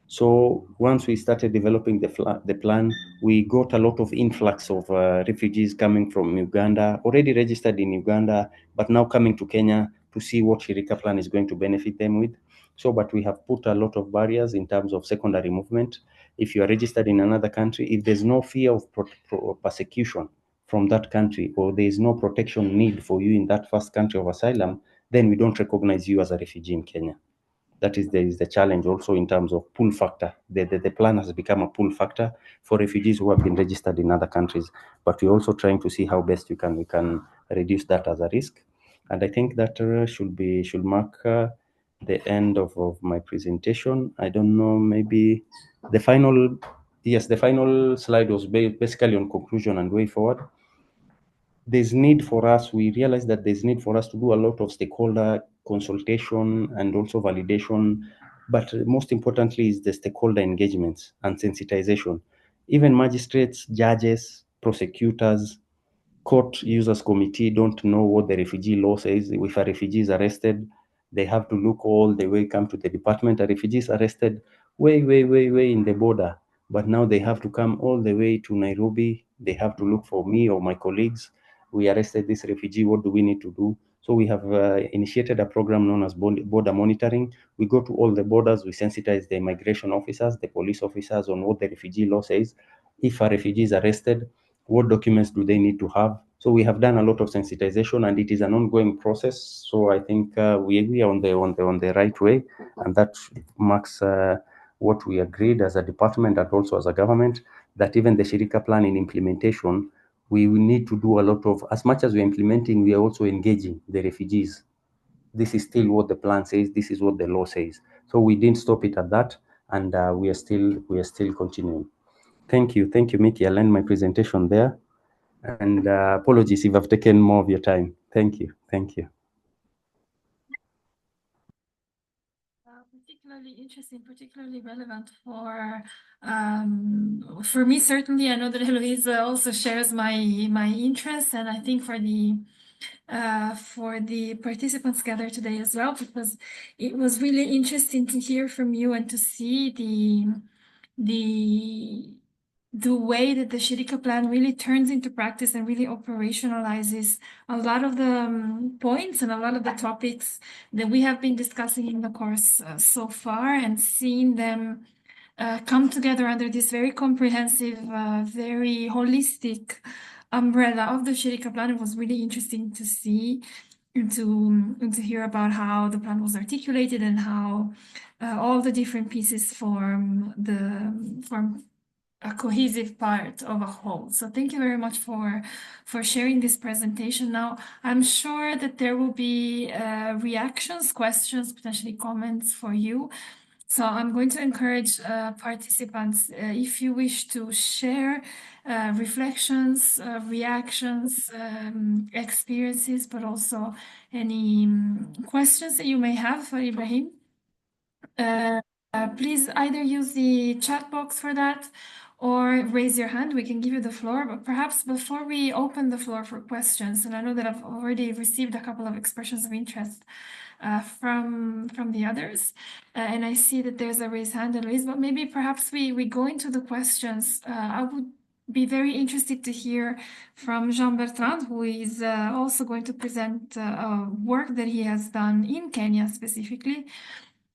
So once we started developing the plan, we got a lot of influx of refugees coming from Uganda, already registered in Uganda, but now coming to Kenya to see what Shirika plan is going to benefit them with. So, but we have put a lot of barriers in terms of secondary movement. If you are registered in another country, if there's no fear of persecution from that country, or there is no protection need for you in that first country of asylum, then we don't recognize you as a refugee in Kenya. That is the challenge also in terms of pull factor. The plan has become a pull factor for refugees who have been registered in other countries. But we're also trying to see how best we can reduce that as a risk. And I think that should mark the end of my presentation. I don't know, maybe the final slide was basically on conclusion and way forward. There's need for us, we realize that there's need for us to do a lot of stakeholder consultation and also validation, but most importantly is the stakeholder engagements and sensitization. Even magistrates, judges, prosecutors, court users committee don't know what the refugee law says. If a refugee is arrested, they have to look all the way, come to the department. A refugee is arrested way in the border, but now they have to come all the way to Nairobi. They have to look for me or my colleagues. We arrested this refugee, what do we need to do? So we have initiated a program known as border monitoring. We go to all the borders, we sensitize the immigration officers, the police officers on what the refugee law says. If a refugee is arrested, what documents do they need to have? So we have done a lot of sensitization, and it is an ongoing process. So I think we are on the right way, and that marks what we agreed as a department and also as a government, that even the Shirika plan in implementation, we will need to do a lot of, as much as we're implementing, we are also engaging the refugees. This is still what the plan says, this is what the law says. So we didn't stop it at that, and we are still continuing. Thank you, Mickey. I'll end my presentation there. And apologies if I've taken more of your time. Thank you. Particularly interesting, particularly relevant for me, certainly. I know that Heloise also shares my interest, and I think for the participants gathered today as well, because it was really interesting to hear from you and to see the way that the Shirika plan really turns into practice and really operationalizes a lot of the points and a lot of the topics that we have been discussing in the course so far, and seeing them come together under this very comprehensive, very holistic umbrella of the Shirika plan. It was really interesting to see and to hear about how the plan was articulated and how all the different pieces form a cohesive part of a whole. So thank you very much for sharing this presentation. Now, I'm sure that there will be reactions, questions, potentially comments for you. So I'm going to encourage participants, if you wish to share reflections, reactions, experiences, but also any questions that you may have for Ibrahim. Please either use the chat box for that, or raise your hand. We can give you the floor, but perhaps before we open the floor for questions, and I know that I've already received a couple of expressions of interest from the others, and I see that there's a raised hand, Eloise, but maybe perhaps we go into the questions. I would be very interested to hear from Jean-Bertrand, who is also going to present work that he has done in Kenya specifically.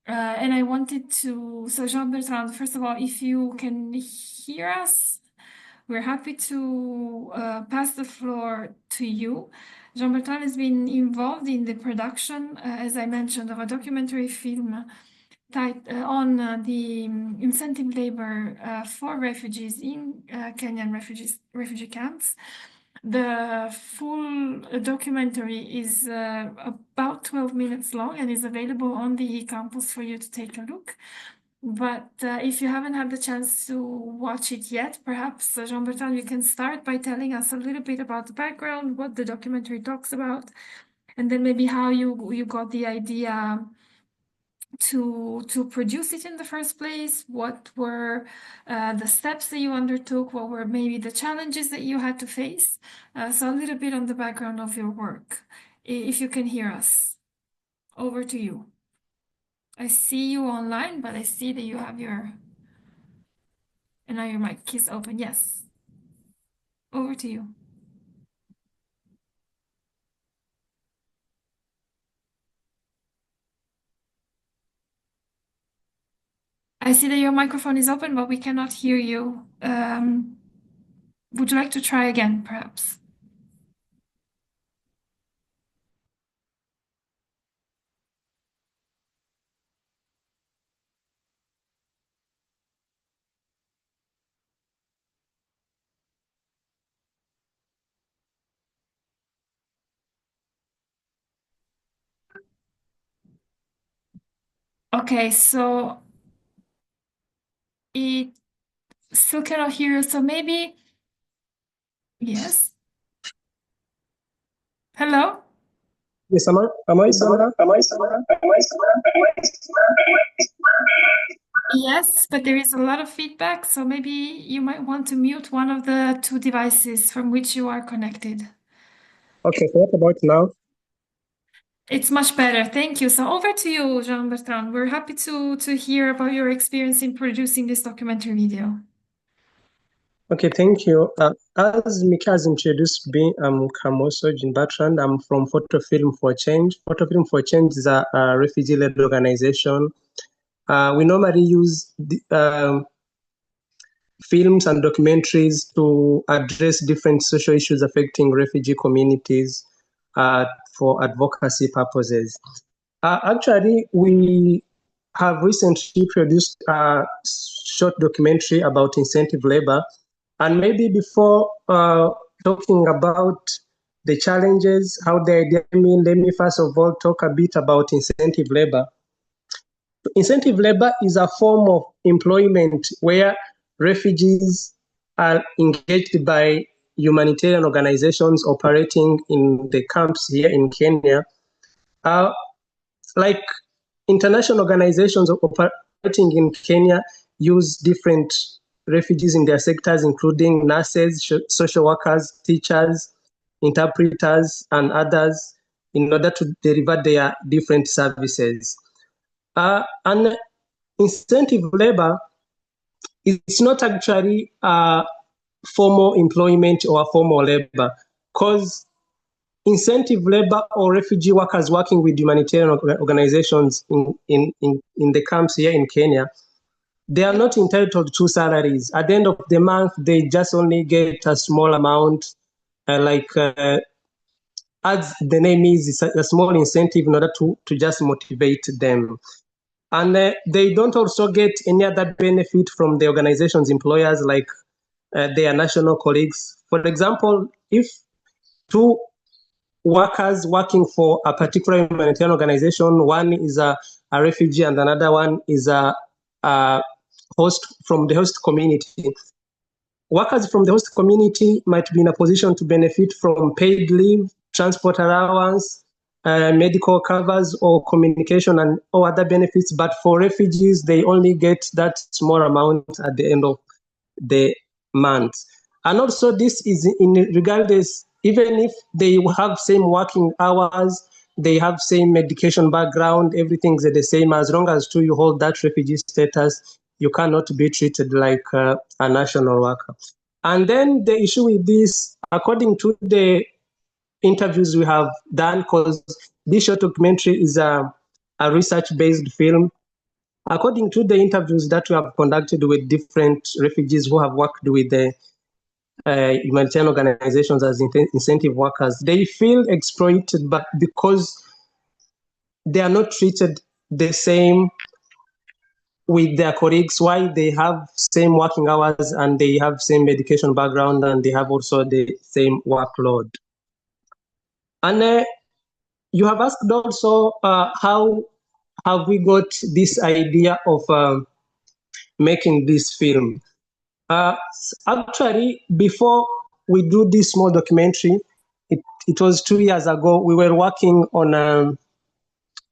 And I wanted to, so Jean-Bertrand, first of all, if you can hear us, we're happy to pass the floor to you. Jean-Bertrand has been involved in the production, as I mentioned, of a documentary film on the incentive labor for refugees in Kenyan refugee camps. The full documentary is about 12 minutes long and is available on the campus for you to take a look. But if you haven't had the chance to watch it yet, perhaps, Jean-Bertrand, you can start by telling us a little bit about the background, what the documentary talks about, and then maybe how you got the idea to produce it in the first place. What were the steps that you undertook? What were maybe the challenges that you had to face? So a little bit on the background of your work, if you can hear us. Over to you. I see you online, but I see that you have and now your mic is open. Yes. Over to you. I see that your microphone is open, but we cannot hear you. Would you like to try again, perhaps? Okay, so it still cannot hear you, so maybe, yes. Hello? Yes, am I Sandra? Yes, but there is a lot of feedback, so maybe you might want to mute one of the two devices from which you are connected. Okay, so what about now? It's much better, thank you. So over to you, Jean-Bertrand. We're happy to hear about your experience in producing this documentary video. Okay, thank you. As Mika has introduced me, I'm Kamoso Jean-Bertrand. I'm from Photo Film for Change. Photo Film for Change is a refugee-led organization. We normally use films and documentaries to address different social issues affecting refugee communities for advocacy purposes. Actually, we have recently produced a short documentary about incentive labor. And maybe before talking about the challenges, how the idea mean, let me first of all talk a bit about incentive labor. Incentive labor is a form of employment where refugees are engaged by humanitarian organizations operating in the camps here in Kenya. Like international organizations operating in Kenya use different refugees in their sectors, including nurses, social workers, teachers, interpreters, and others, in order to deliver their different services. And incentive labor is not actually formal employment or formal labor, because incentive labor or refugee workers working with humanitarian organizations in the camps here in Kenya, they are not entitled to salaries. At the end of the month, they just only get a small amount, as the name is, it's a small incentive in order to just motivate them. And they don't also get any other benefit from the organization's employers, like their national colleagues. For example, if two workers working for a particular humanitarian organization, one is a refugee and another one is a host from the host community. Workers from the host community might be in a position to benefit from paid leave, transport allowance, medical covers, or communication and or other benefits. But for refugees, they only get that small amount at the end of the month. And also this is in regardless, even if they have same working hours, they have same medication background, everything's the same. As long as you hold that refugee status, you cannot be treated like a national worker. And then the issue with this, according to the interviews we have done, because this short documentary is a research-based film. According to the interviews that we have conducted with different refugees who have worked with the humanitarian organizations as incentive workers, they feel exploited, but because they are not treated the same with their colleagues, why they have same working hours and they have same medication background and they have also the same workload. And you have asked also how have we got this idea of making this film. Actually, before we do this small documentary, it was 2 years ago, we were working on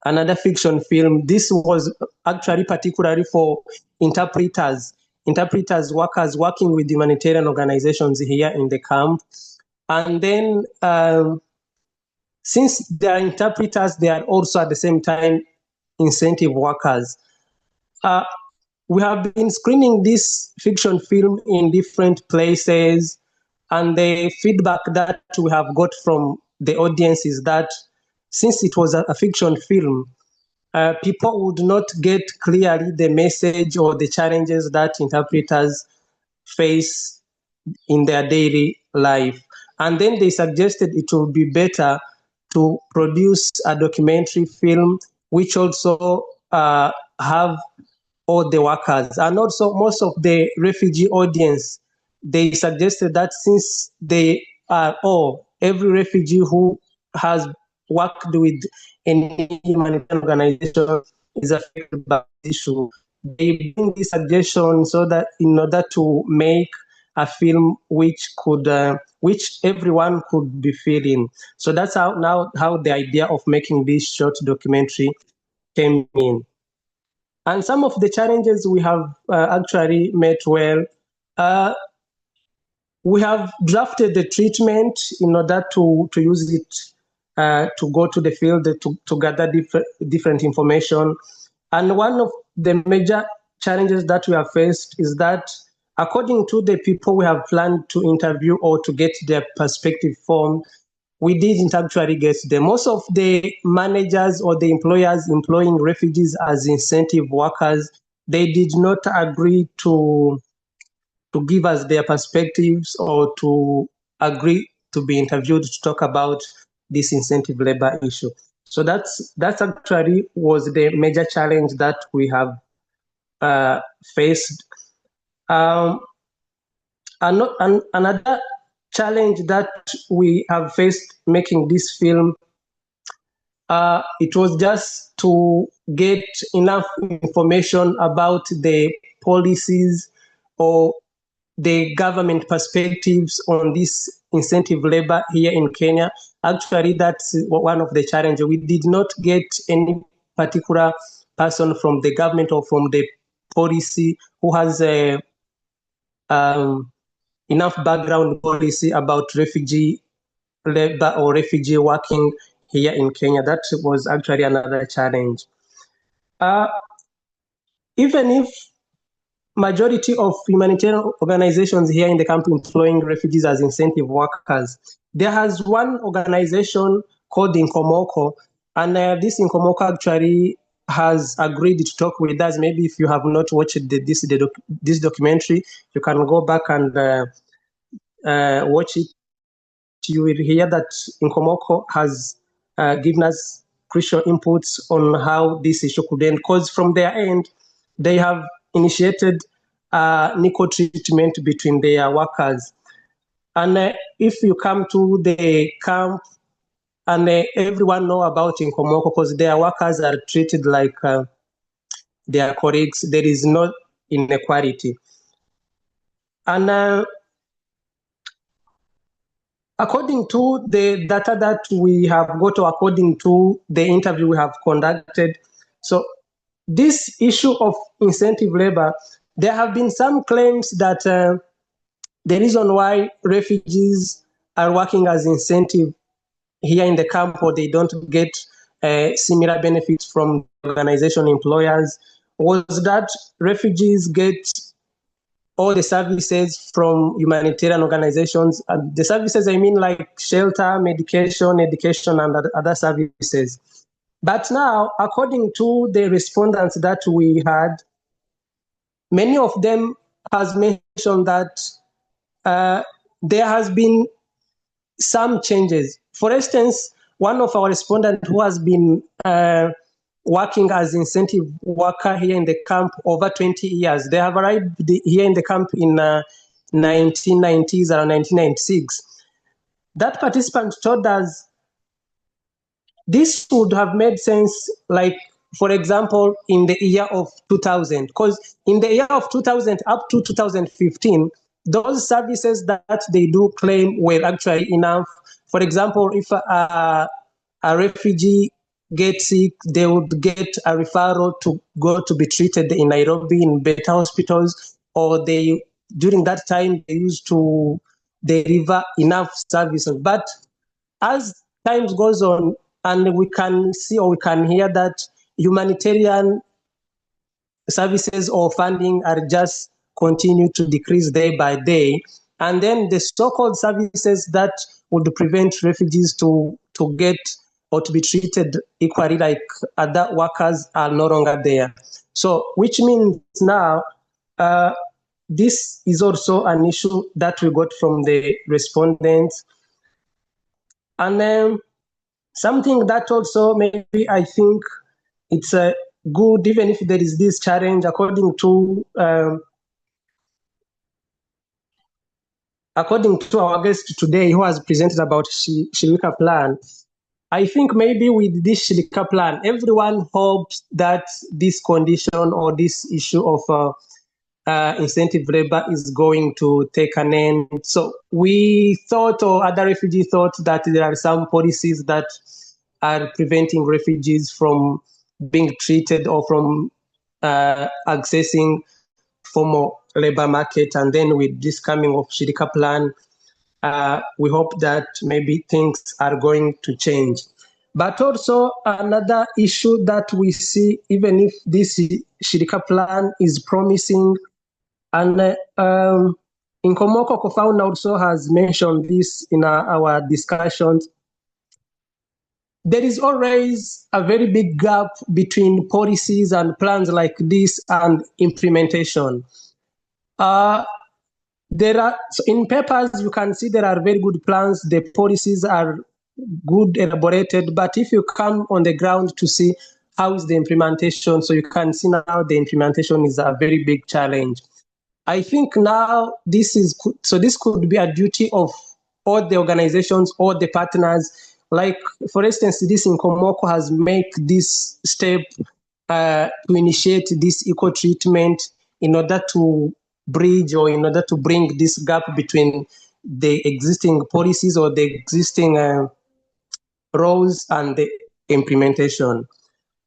another fiction film. This was actually particularly for interpreters, workers working with humanitarian organizations here in the camp. And then since they are interpreters, they are also at the same time incentive workers. We have been screening this fiction film in different places, and the feedback that we have got from the audience is that since it was a fiction film, people would not get clearly the message or the challenges that interpreters face in their daily life. And then they suggested it would be better to produce a documentary film which also have all the workers. And also most of the refugee audience, they suggested that since they are every refugee who has worked with any humanitarian organization is affected by this issue. They bring this suggestion so that in order to make a film which everyone could be feeling. So that's how the idea of making this short documentary came in. And some of the challenges we have actually met well. We have drafted the treatment in order to use it to go to the field to gather different information. And one of the major challenges that we have faced is that according to the people we have planned to interview or to get their perspective formed, we didn't actually get them. Most of the managers or the employers employing refugees as incentive workers, they did not agree to give us their perspectives or to agree to be interviewed to talk about this incentive labor issue. So that's actually was the major challenge that we have faced. Another challenge that we have faced making this film, it was just to get enough information about the policies or the government perspectives on this incentive labor here in Kenya. Actually, that's one of the challenges. We did not get any particular person from the government or from the policy who has enough background policy about refugee labor or refugee working here in Kenya. That was actually another challenge. Even if majority of humanitarian organizations here in the camp employing refugees as incentive workers, there has one organization called Inkomoko, and this Inkomoko actually has agreed to talk with us. Maybe if you have not watched this documentary, you can go back and watch it. You will hear that Inkomoko has given us crucial inputs on how this issue could end, because from their end, they have initiated nickel treatment between their workers. And if you come to the camp, and everyone know about Inkomoko because their workers are treated like their colleagues, there is no inequality. And according to the data that we have got, or according to the interview we have conducted, so this issue of incentive labor, there have been some claims that the reason why refugees are working as incentive here in the camp, or they don't get similar benefits from organization employers, was that refugees get all the services from humanitarian organizations. The services, I mean, like shelter, medication, education, and other services. But now, according to the respondents that we had, many of them has mentioned that there has been some changes. For instance, one of our respondents who has been working as incentive worker here in the camp over 20 years, they have arrived here in the camp in 1990s or 1996. That participant told us this would have made sense, like, for example, in the year of 2000, because in the year of 2000 up to 2015, those services that they do claim were actually enough. For example, if a refugee gets sick, they would get a referral to go to be treated in Nairobi in better hospitals, or they, during that time, they used to deliver enough services. But as time goes on, and we can see or we can hear that humanitarian services or funding are just continue to decrease day by day. And then the so-called services that would prevent refugees to get or to be treated equally like other workers are no longer there. So, which means now this is also an issue that we got from the respondents. And then something that also maybe I think it's good, even if there is this challenge, according to our guest today, who has presented about Shirika Plan. I think maybe with this Shirika Plan, everyone hopes that this condition or this issue of incentive labor is going to take an end. So we thought, or other refugees thought, that there are some policies that are preventing refugees from being treated or from accessing formal labor market. And then with this coming of Shirika Plan, we hope that maybe things are going to change. But also another issue that we see, even if this Shirika Plan is promising, and Nkomoko co-founder also has mentioned this in our discussions, there is always a very big gap between policies and plans like this and implementation. There are, so in papers, you can see there are very good plans, the policies are good, elaborated, but if you come on the ground to see how is the implementation, so you can see now the implementation is a very big challenge. I think now this could be a duty of all the organizations, all the partners. Like, for instance, this Nkomoko has made this step to initiate this eco treatment in order to bridge or in order to bring this gap between the existing policies or the existing roles and the implementation.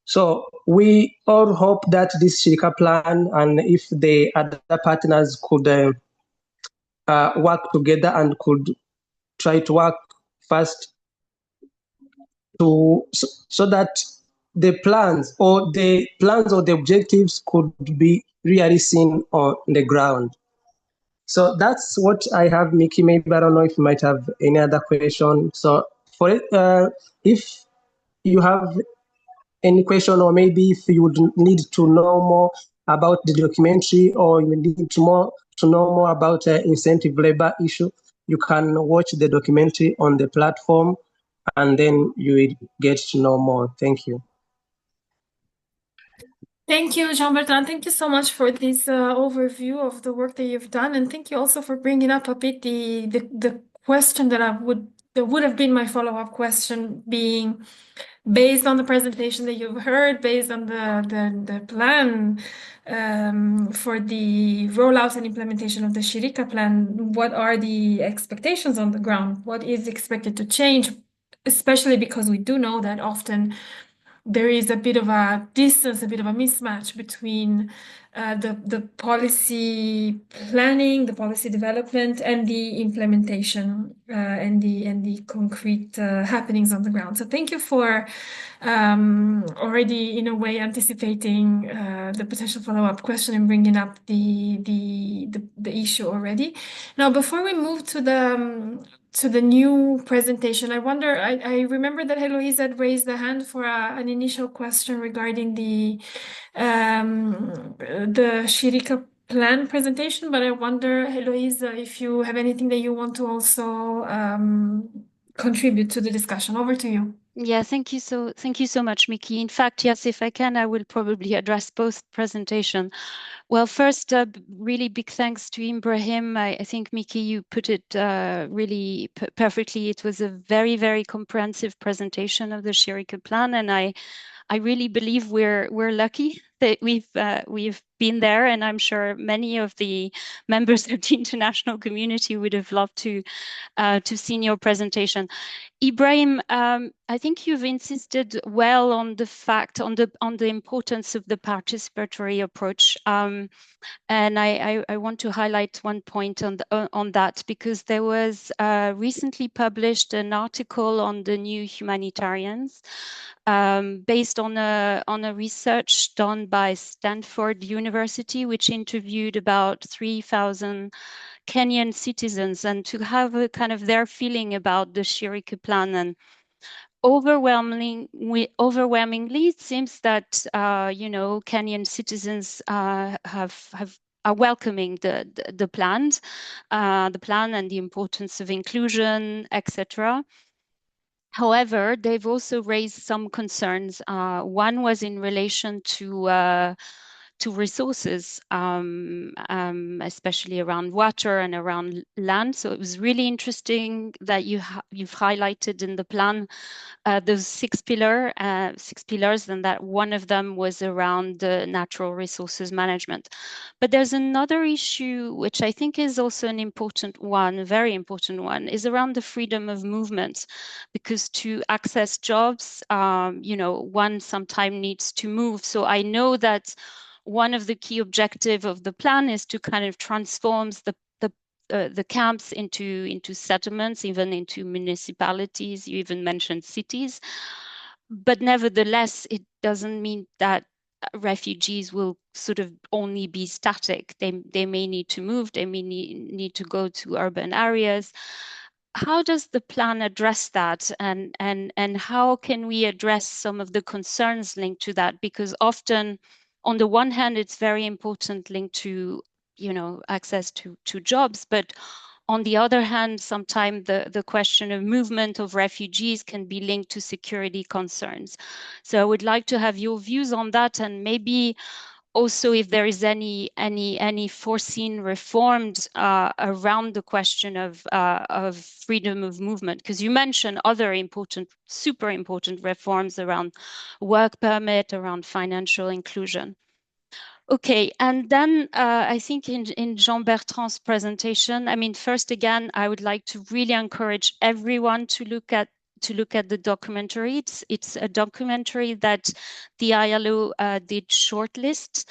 So we all hope that this Shirika Plan, and if the other partners could work together and could try to work fast so that the plans or the objectives could be really seen on the ground. So that's what I have, Mickey. Maybe I don't know if you might have any other question. So for it, if you have any question, or maybe if you would need to know more about the documentary, or you need to know more about incentive labor issue, you can watch the documentary on the platform, and then you will get to know more. Thank you. Thank you, Jean-Bertrand. Thank you so much for this overview of the work that you've done, and thank you also for bringing up a bit the question that would have been my follow-up question, being based on the presentation that you've heard, based on the plan for the rollout and implementation of the Shirika Plan. What are the expectations on the ground? What is expected to change? Especially because we do know that often there is a bit of a distance, a bit of a mismatch between the policy planning, the policy development, and the implementation and the concrete happenings on the ground. So thank you for already in a way anticipating the potential follow-up question and bringing up the issue already. Now, before we move to the new presentation, I wonder, I remember that Heloise had raised the hand for an initial question regarding the Shirika plan presentation, but I wonder, Heloise, if you have anything that you want to also contribute to the discussion. Over to you. Yeah, thank you so much, Miki. In fact, yes, if I can, I will probably address both presentation. Well, first, really big thanks to Ibrahim. I think, Miki, you put it really perfectly. It was a very, very comprehensive presentation of the Shirika plan, and I really believe we're lucky that we've been there, and I'm sure many of the members of the international community would have loved to see your presentation. Ibrahim, I think you've insisted well on the fact, on the importance of the participatory approach. And I want to highlight one point on that, because there was recently published an article on the new humanitarians based on a research done by Stanford University, which interviewed about 3,000 Kenyan citizens, and to have a kind of their feeling about the Shirika plan. And overwhelmingly, it seems that Kenyan citizens are welcoming the plan and the importance of inclusion, etc. However, they've also raised some concerns. One was in relation to resources, especially around water and around land. So it was really interesting that you've highlighted in the plan those six pillars, and that one of them was around the natural resources management. But there's another issue, which I think is also an important one, a very important one, is around the freedom of movement, because to access jobs, one sometimes needs to move. So I know that one of the key objectives of the plan is to kind of transform the camps into settlements, even into municipalities. You even mentioned cities. But nevertheless, it doesn't mean that refugees will sort of only be static. They may need to move, they may need to go to urban areas. How does the plan address that, and how can we address some of the concerns linked to that? Because often, on the one hand, it's very important linked to access to jobs, but on the other hand, sometimes the question of movement of refugees can be linked to security concerns. So I would like to have your views on that, and maybe also if there is any foreseen reforms around the question of freedom of movement, because you mentioned other super important reforms around work permit, around financial inclusion. Okay, and then I think in Jean-Bertrand's presentation, I mean, first again, I would like to really encourage everyone to look at the documentary. It's a documentary that the ILO did shortlist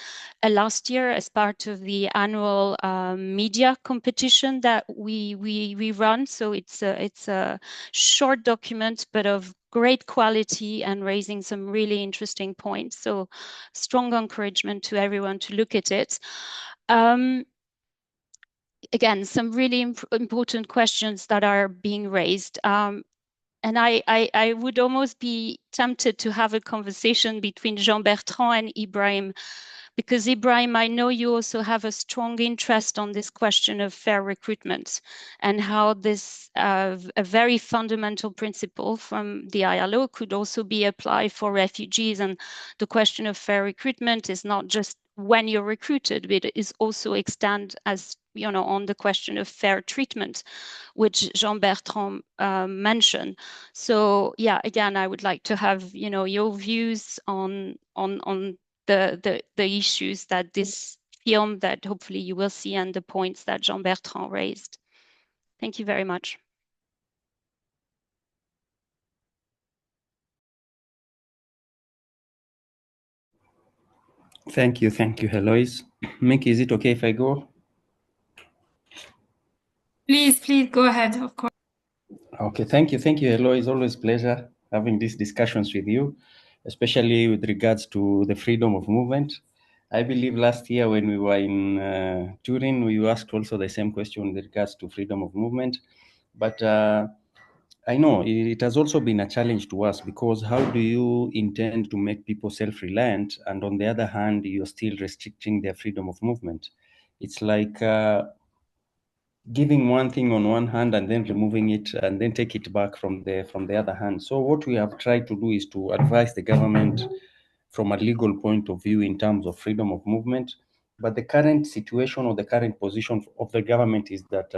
last year as part of the annual media competition that we run. So it's a short document, but of great quality and raising some really interesting points. So strong encouragement to everyone to look at it. Again, some really important questions that are being raised. And I would almost be tempted to have a conversation between Jean-Bertrand and Ibrahim, because Ibrahim, I know you also have a strong interest on this question of fair recruitment, and how this a very fundamental principle from the ILO could also be applied for refugees. And the question of fair recruitment is not just when you're recruited, but it is also extend as on the question of fair treatment, which Jean-Bertrand mentioned. So yeah, again, I would like to have your views on the issues that this film that hopefully you will see, and the points that Jean-Bertrand raised. Thank you very much. Thank you, Eloise. Mickey, is it okay if I go? Please go ahead, of course. Okay, thank you, Eloise. Always pleasure having these discussions with you, especially with regards to the freedom of movement. I believe last year when we were in Turin, we asked also the same question with regards to freedom of movement. But I know it has also been a challenge to us, because how do you intend to make people self-reliant, and on the other hand, you're still restricting their freedom of movement? It's like giving one thing on one hand and then removing it and then take it back from the other hand. So what we have tried to do is to advise the government from a legal point of view in terms of freedom of movement. But the current situation or the current position of the government is that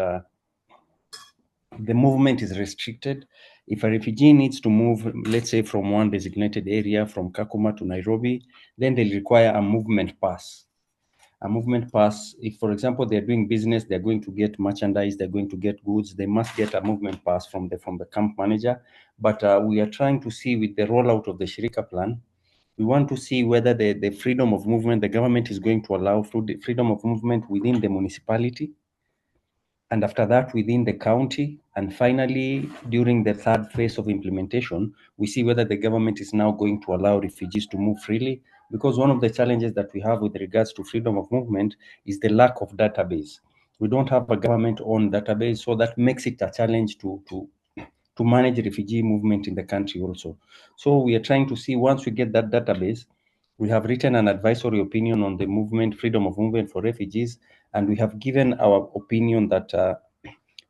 the movement is restricted. If a refugee needs to move, let's say from one designated area, from Kakuma to Nairobi, then they'll require a movement pass. A movement pass, if, for example, they're doing business, they're going to get merchandise, they're going to get goods, they must get a movement pass from the camp manager. But we are trying to see with the rollout of the Shirika plan, we want to see whether the freedom of movement, the government is going to allow freedom of movement within the municipality, and after that within the county, and finally during the third phase of implementation, we see whether the government is now going to allow refugees to move freely. Because one of the challenges that we have with regards to freedom of movement is the lack of database. We don't have a government-owned database, so that makes it a challenge to manage refugee movement in the country also. So we are trying to see, once we get that database, we have written an advisory opinion on the movement, freedom of movement for refugees, and we have given our opinion that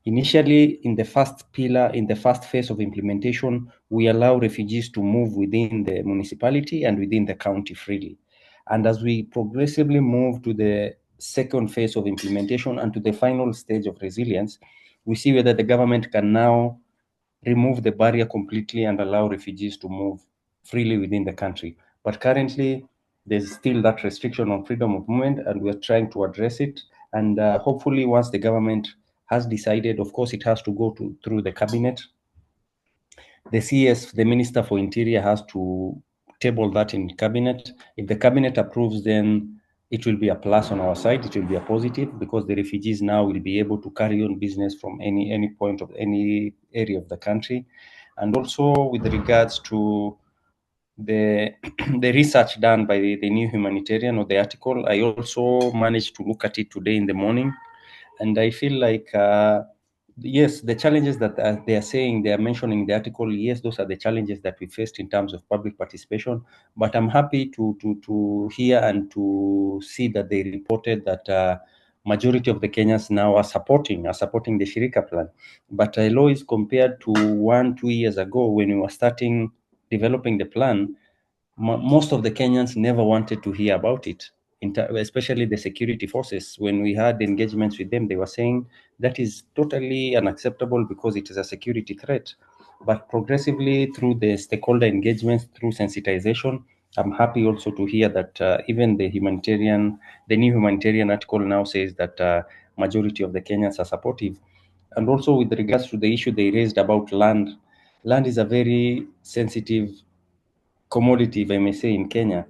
initially in the first pillar, in the first phase of implementation, we allow refugees to move within the municipality and within the county freely. And as we progressively move to the second phase of implementation and to the final stage of resilience, we see whether the government can now remove the barrier completely and allow refugees to move freely within the country. But currently, there's still that restriction on freedom of movement, and we're trying to address it. And hopefully, once the government has decided, of course, it has to go through the cabinet. The CS, the Minister for Interior, has to table that in cabinet. If the cabinet approves, then it will be a plus on our side. It will be a positive, because the refugees now will be able to carry on business from any point of any area of the country. And also with regards to the the research done by the New Humanitarian, or the article, I also managed to look at it today in the morning, and I feel like yes, the challenges that they are saying, they are mentioning in the article, yes, those are the challenges that we faced in terms of public participation. But I'm happy to hear and to see that they reported that majority of the Kenyans now are supporting the Shirika plan. But Eloise, compared to 1-2 years ago when we were starting developing the plan, most of the Kenyans never wanted to hear about it, especially the security forces. When we had engagements with them, they were saying that is totally unacceptable because it is a security threat. But progressively, through the stakeholder engagements, through sensitization, I'm happy also to hear that even the new humanitarian article now says that majority of the Kenyans are supportive. And also with regards to the issue they raised about land is a very sensitive commodity, if I may say, in Kenya.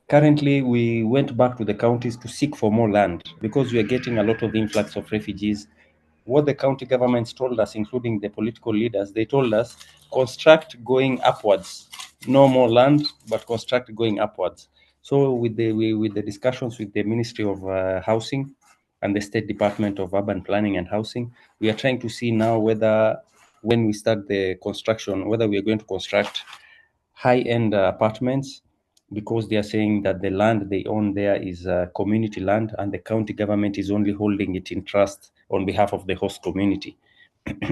Currently, we went back to the counties to seek for more land because we are getting a lot of influx of refugees. What the county governments told us, including the political leaders, they told us, construct going upwards. No more land, but construct going upwards. So with the discussions with the Ministry of Housing and the State Department of Urban Planning and Housing, we are trying to see now whether, when we start the construction, whether we are going to construct high-end apartments, because they are saying that the land they own there is community land, and the county government is only holding it in trust on behalf of the host community.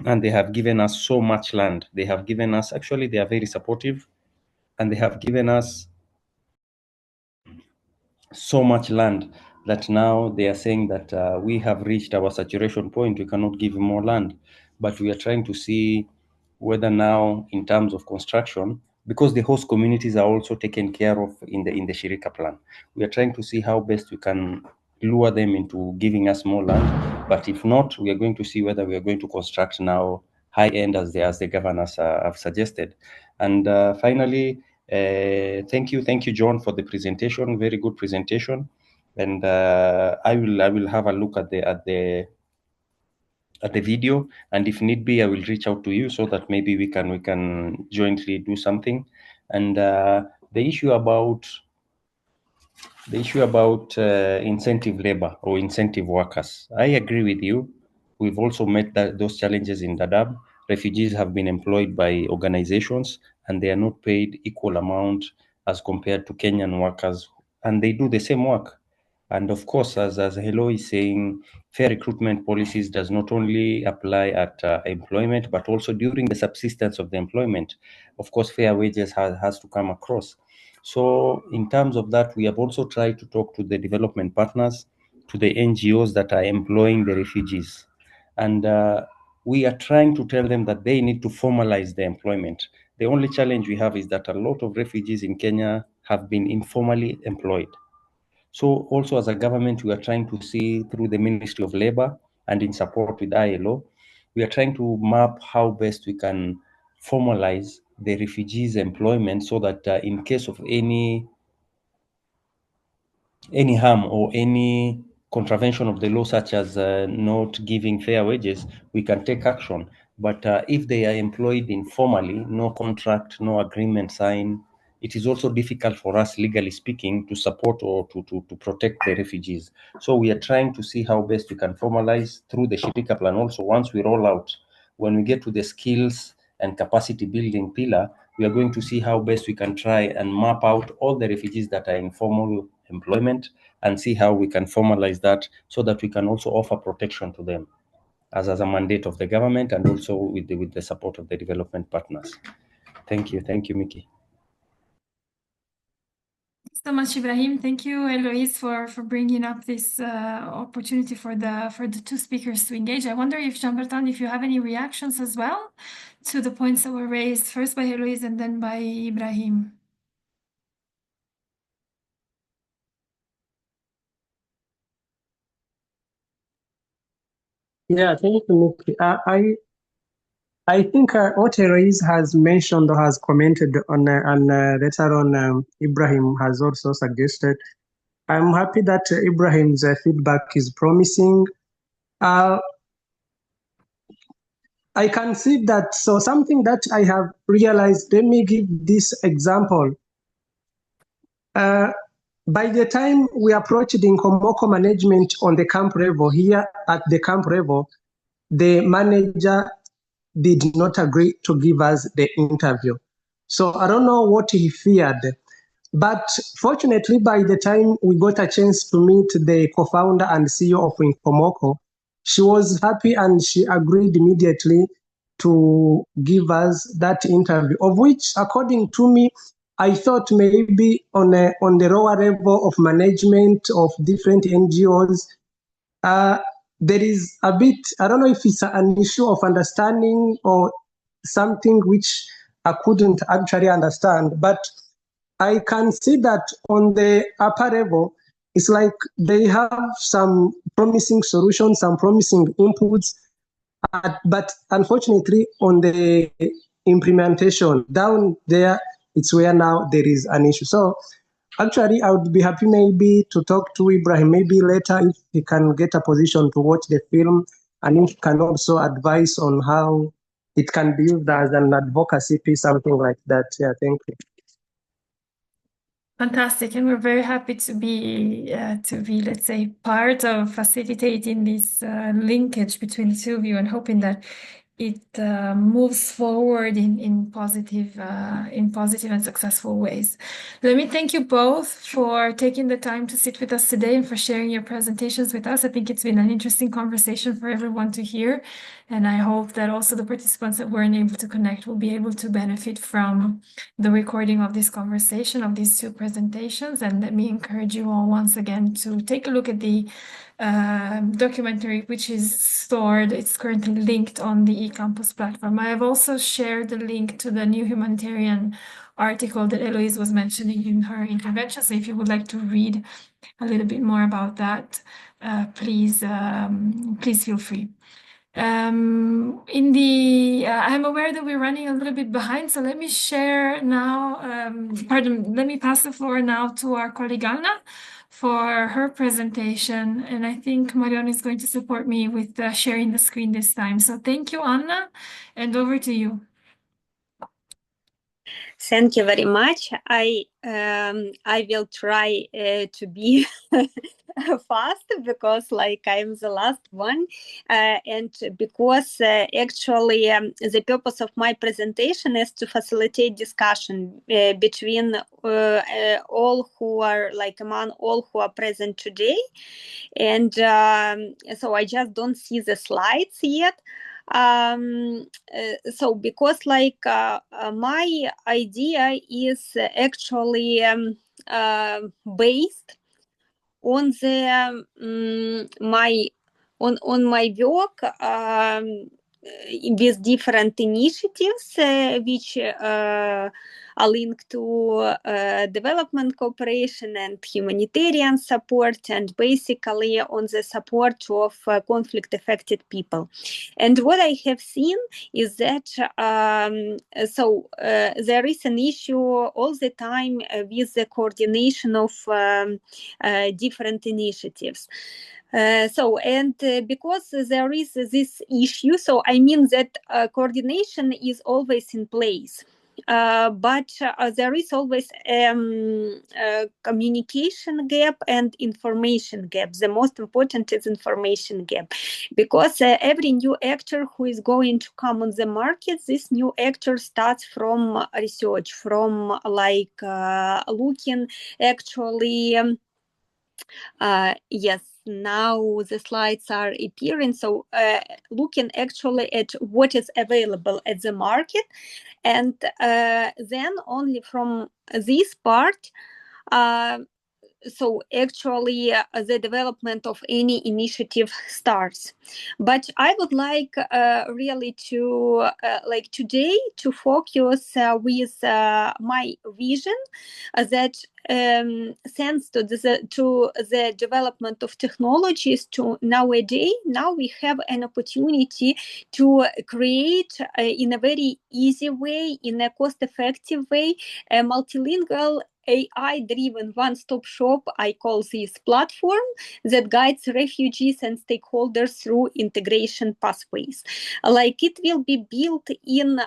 And they have given us so much land. They have given us, actually, they are very supportive, and they have given us so much land that now they are saying that we have reached our saturation point. We cannot give more land. But we are trying to see whether now, in terms of construction, because the host communities are also taken care of in the Shirika plan, we are trying to see how best we can lure them into giving us more land. But if not, we are going to see whether we are going to construct now high end as the governors have suggested. And finally, Thank you, John, for the presentation. Very good presentation, and I will have a look at the video, and if need be, I will reach out to you so that maybe we can jointly do something. And the issue about incentive labor or incentive workers, I agree with you. We've also met those challenges in Dadaab. Refugees have been employed by organizations and they are not paid equal amount as compared to Kenyan workers, and they do the same work. And of course, as Hello is saying, fair recruitment policies does not only apply at employment, but also during the subsistence of the employment. Of course, fair wages has to come across. So in terms of that, we have also tried to talk to the development partners, to the NGOs that are employing the refugees. And we are trying to tell them that they need to formalize their employment. The only challenge we have is that a lot of refugees in Kenya have been informally employed. So also as a government, we are trying to see through the Ministry of Labor and in support with ILO, we are trying to map how best we can formalize the refugees' employment so that in case of any harm or any contravention of the law, such as not giving fair wages, we can take action. But if they are employed informally, no contract, no agreement signed, it is also difficult for us, legally speaking, to support or to protect the refugees. So we are trying to see how best we can formalize through the Shirika plan. Also, once we roll out, when we get to the skills and capacity building pillar, we are going to see how best we can try and map out all the refugees that are in formal employment and see how we can formalize that so that we can also offer protection to them as a mandate of the government and also with the support of the development partners. Thank you, Mickey. Thanks so much, Ibrahim. Thank you, Eloise, for bringing up this opportunity for the two speakers to engage. I wonder if Jean-Bertrand, if you have any reactions as well to the points that were raised first by Eloise and then by Ibrahim. Yeah, thank you, Mickey. I think what Eloise has mentioned or has commented on, and later on Ibrahim has also suggested. I'm happy that Ibrahim's feedback is promising. I can see that, so something that I have realized, let me give this example. By the time we approached the Nkomoko management on the camp level, here at the camp level, the manager did not agree to give us the interview. So I don't know what he feared. But fortunately, by the time we got a chance to meet the co-founder and CEO of Nkomoko, she was happy and she agreed immediately to give us that interview, of which, according to me, I thought maybe on the lower level of management of different NGOs, there is a bit, I don't know if it's an issue of understanding or something which I couldn't actually understand, but I can see that on the upper level, it's like they have some promising solutions, some promising inputs, but unfortunately on the implementation down there, it's where now there is an issue. So actually, I would be happy maybe to talk to Ibrahim, maybe later if he can get a position to watch the film and if he can also advise on how it can be used as an advocacy piece, something like that. Yeah, thank you. Fantastic, and we're very happy to be, let's say, part of facilitating this linkage between the two of you and hoping that it moves forward in positive and successful ways. Let me thank you both for taking the time to sit with us today and for sharing your presentations with us. I think it's been an interesting conversation for everyone to hear, and I hope that also the participants that weren't able to connect will be able to benefit from the recording of this conversation, of these two presentations. And let me encourage you all once again to take a look at the documentary, which is stored. It's currently linked on the eCampus platform. I have also shared the link to the new humanitarian article that Eloise was mentioning in her intervention. So if you would like to read a little bit more about that, please feel free. I'm aware that we're running a little bit behind, so let me share now. Let me pass the floor now to our colleague Anna for her presentation, and I think Marion is going to support me with sharing the screen this time. So thank you, Anna, and over to you. Thank you very much. I will try to be fast because I'm the last one, and because actually the purpose of my presentation is to facilitate discussion between all who are among all who are present today, and so I just don't see the slides yet. So because my idea is actually based on the on my work with different initiatives which are linked to development cooperation and humanitarian support, and basically on the support of conflict-affected people. And what I have seen is that there is an issue all the time with the coordination of different initiatives. Because there is this issue, so I mean that coordination is always in place. But there is always a communication gap and information gap. The most important is information gap, because every new actor who is going to come on the market, this new actor starts from research, from looking actually. Yes, now the slides are appearing. So looking actually at what is available at the market, and then only from this part, so actually the development of any initiative starts. But I would like really to today to focus with my vision that thanks to the development of technologies now we have an opportunity to create in a very easy way, in a cost-effective way, a multilingual AI-driven one-stop shop, I call this platform, that guides refugees and stakeholders through integration pathways. It will be built in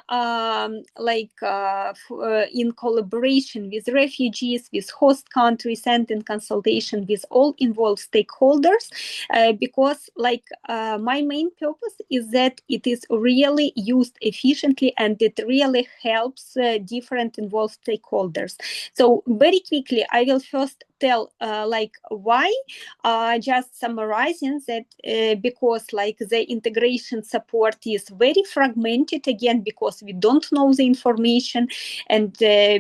in collaboration with refugees, with host countries, and in consultation with all involved stakeholders, because my main purpose is that it is really used efficiently and it really helps different involved stakeholders. So very quickly, I will first tell why, just summarizing that because the integration support is very fragmented, again, because we don't know the information, and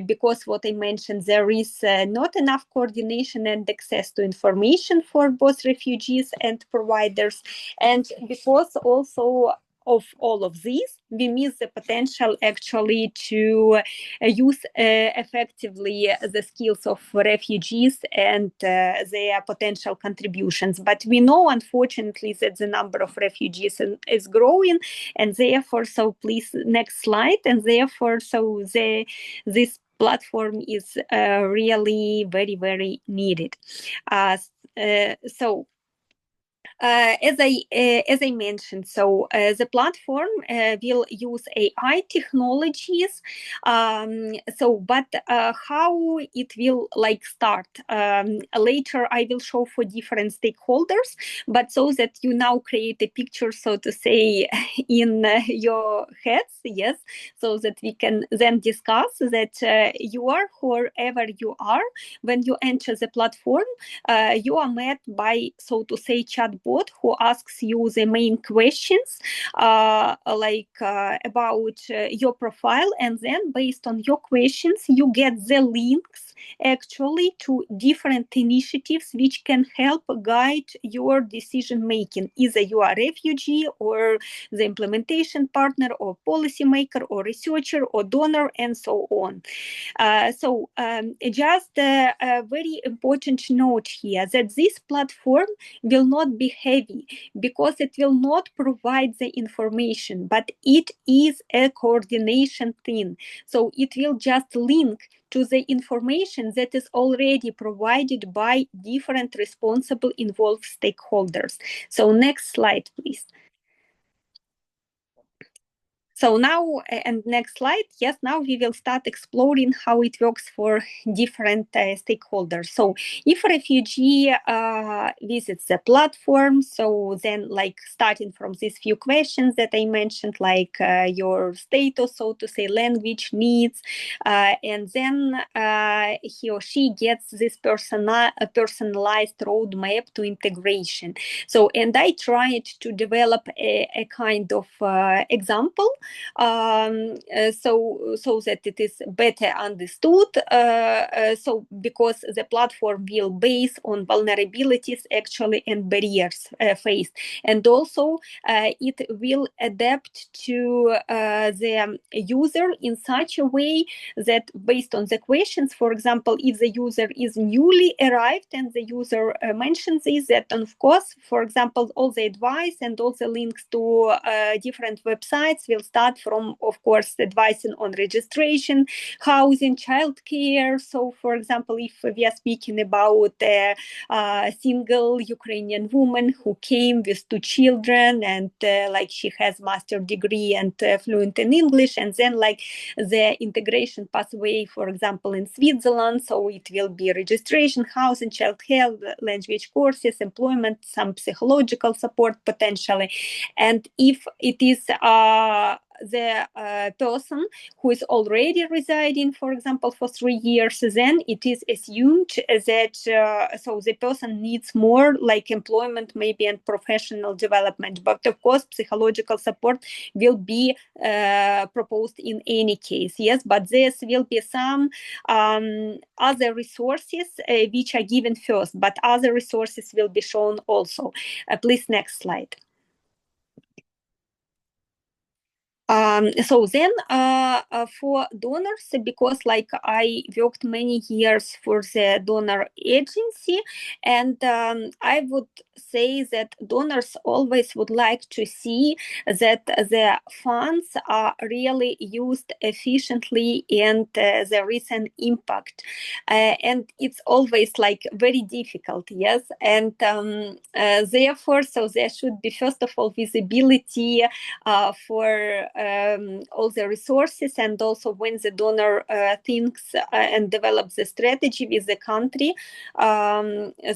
because what I mentioned, there is not enough coordination and access to information for both refugees and providers, and because also of all of these, we miss the potential actually to use effectively the skills of refugees and their potential contributions. But we know, unfortunately, that the number of refugees is growing, and therefore, so please, next slide, and therefore, so this platform is really very, very needed. As I mentioned, so the platform will use AI technologies. But how it will start later, I will show for different stakeholders. But so that you now create a picture, so to say, in your heads, yes, so that we can then discuss that you are wherever you are when you enter the platform. You are met by, so to say, chatbot who asks you the main questions about your profile, and then based on your questions you get the links actually to different initiatives which can help guide your decision making. Either you are a refugee or the implementation partner or policymaker or researcher or donor and so on. Just a very important note here that this platform will not be heavy because it will not provide the information, but it is a coordination thing. So it will just link to the information that is already provided by different responsible involved stakeholders. So next slide, please. So now, and next slide, yes, now we will start exploring how it works for different stakeholders. So if a refugee visits the platform, so then like starting from these few questions that I mentioned, like your status, so to say, language needs, and then he or she gets this personalized roadmap to integration. So, and I tried to develop a kind of example so that it is better understood. So because the platform will base on vulnerabilities actually and barriers faced, and also it will adapt to the user in such a way that based on the questions, for example, if the user is newly arrived and the user mentions this, that of course, for example, all the advice and all the links to different websites will start from, of course, advising on registration, housing, childcare. So, for example, if we are speaking about a single Ukrainian woman who came with 2 children and like she has master's degree and fluent in English, and then like the integration pathway, for example, in Switzerland, so it will be registration, housing, child health, language courses, employment, some psychological support potentially. And if it is the person who is already residing, for example, for 3 years, then it is assumed that so the person needs more like employment maybe and professional development. But of course, psychological support will be proposed in any case, yes, but there will be some other resources which are given first, but other resources will be shown also. Please, next slide. So then for donors, because like I worked many years for the donor agency, and I would say that donors always would like to see that the funds are really used efficiently and there is an impact. And it's always like very difficult, yes. And therefore, so there should be, first of all, visibility for all the resources, and also when the donor thinks and develops the strategy with the country,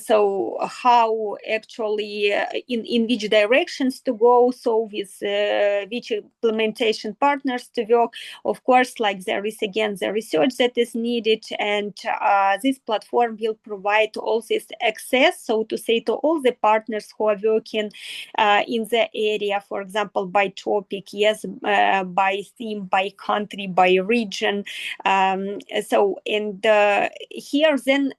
so how actually in which directions to go, so with which implementation partners to work. Of course, like there is again the research that is needed, and this platform will provide all this access, so to say, to all the partners who are working in the area, for example, by topic, yes, by theme, by country, by region. So, and here then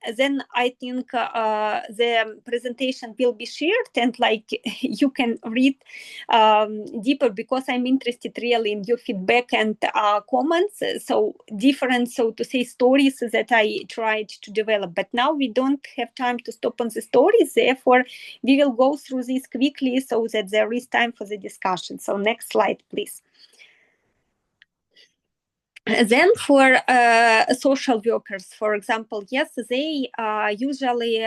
I think the presentation will be shared, and like you can read deeper, because I'm interested really in your feedback and comments. So different, so to say, stories that I tried to develop. But now we don't have time to stop on the stories. Therefore, we will go through this quickly so that there is time for the discussion. So next slide, please. Then for social workers, for example, yes, they are usually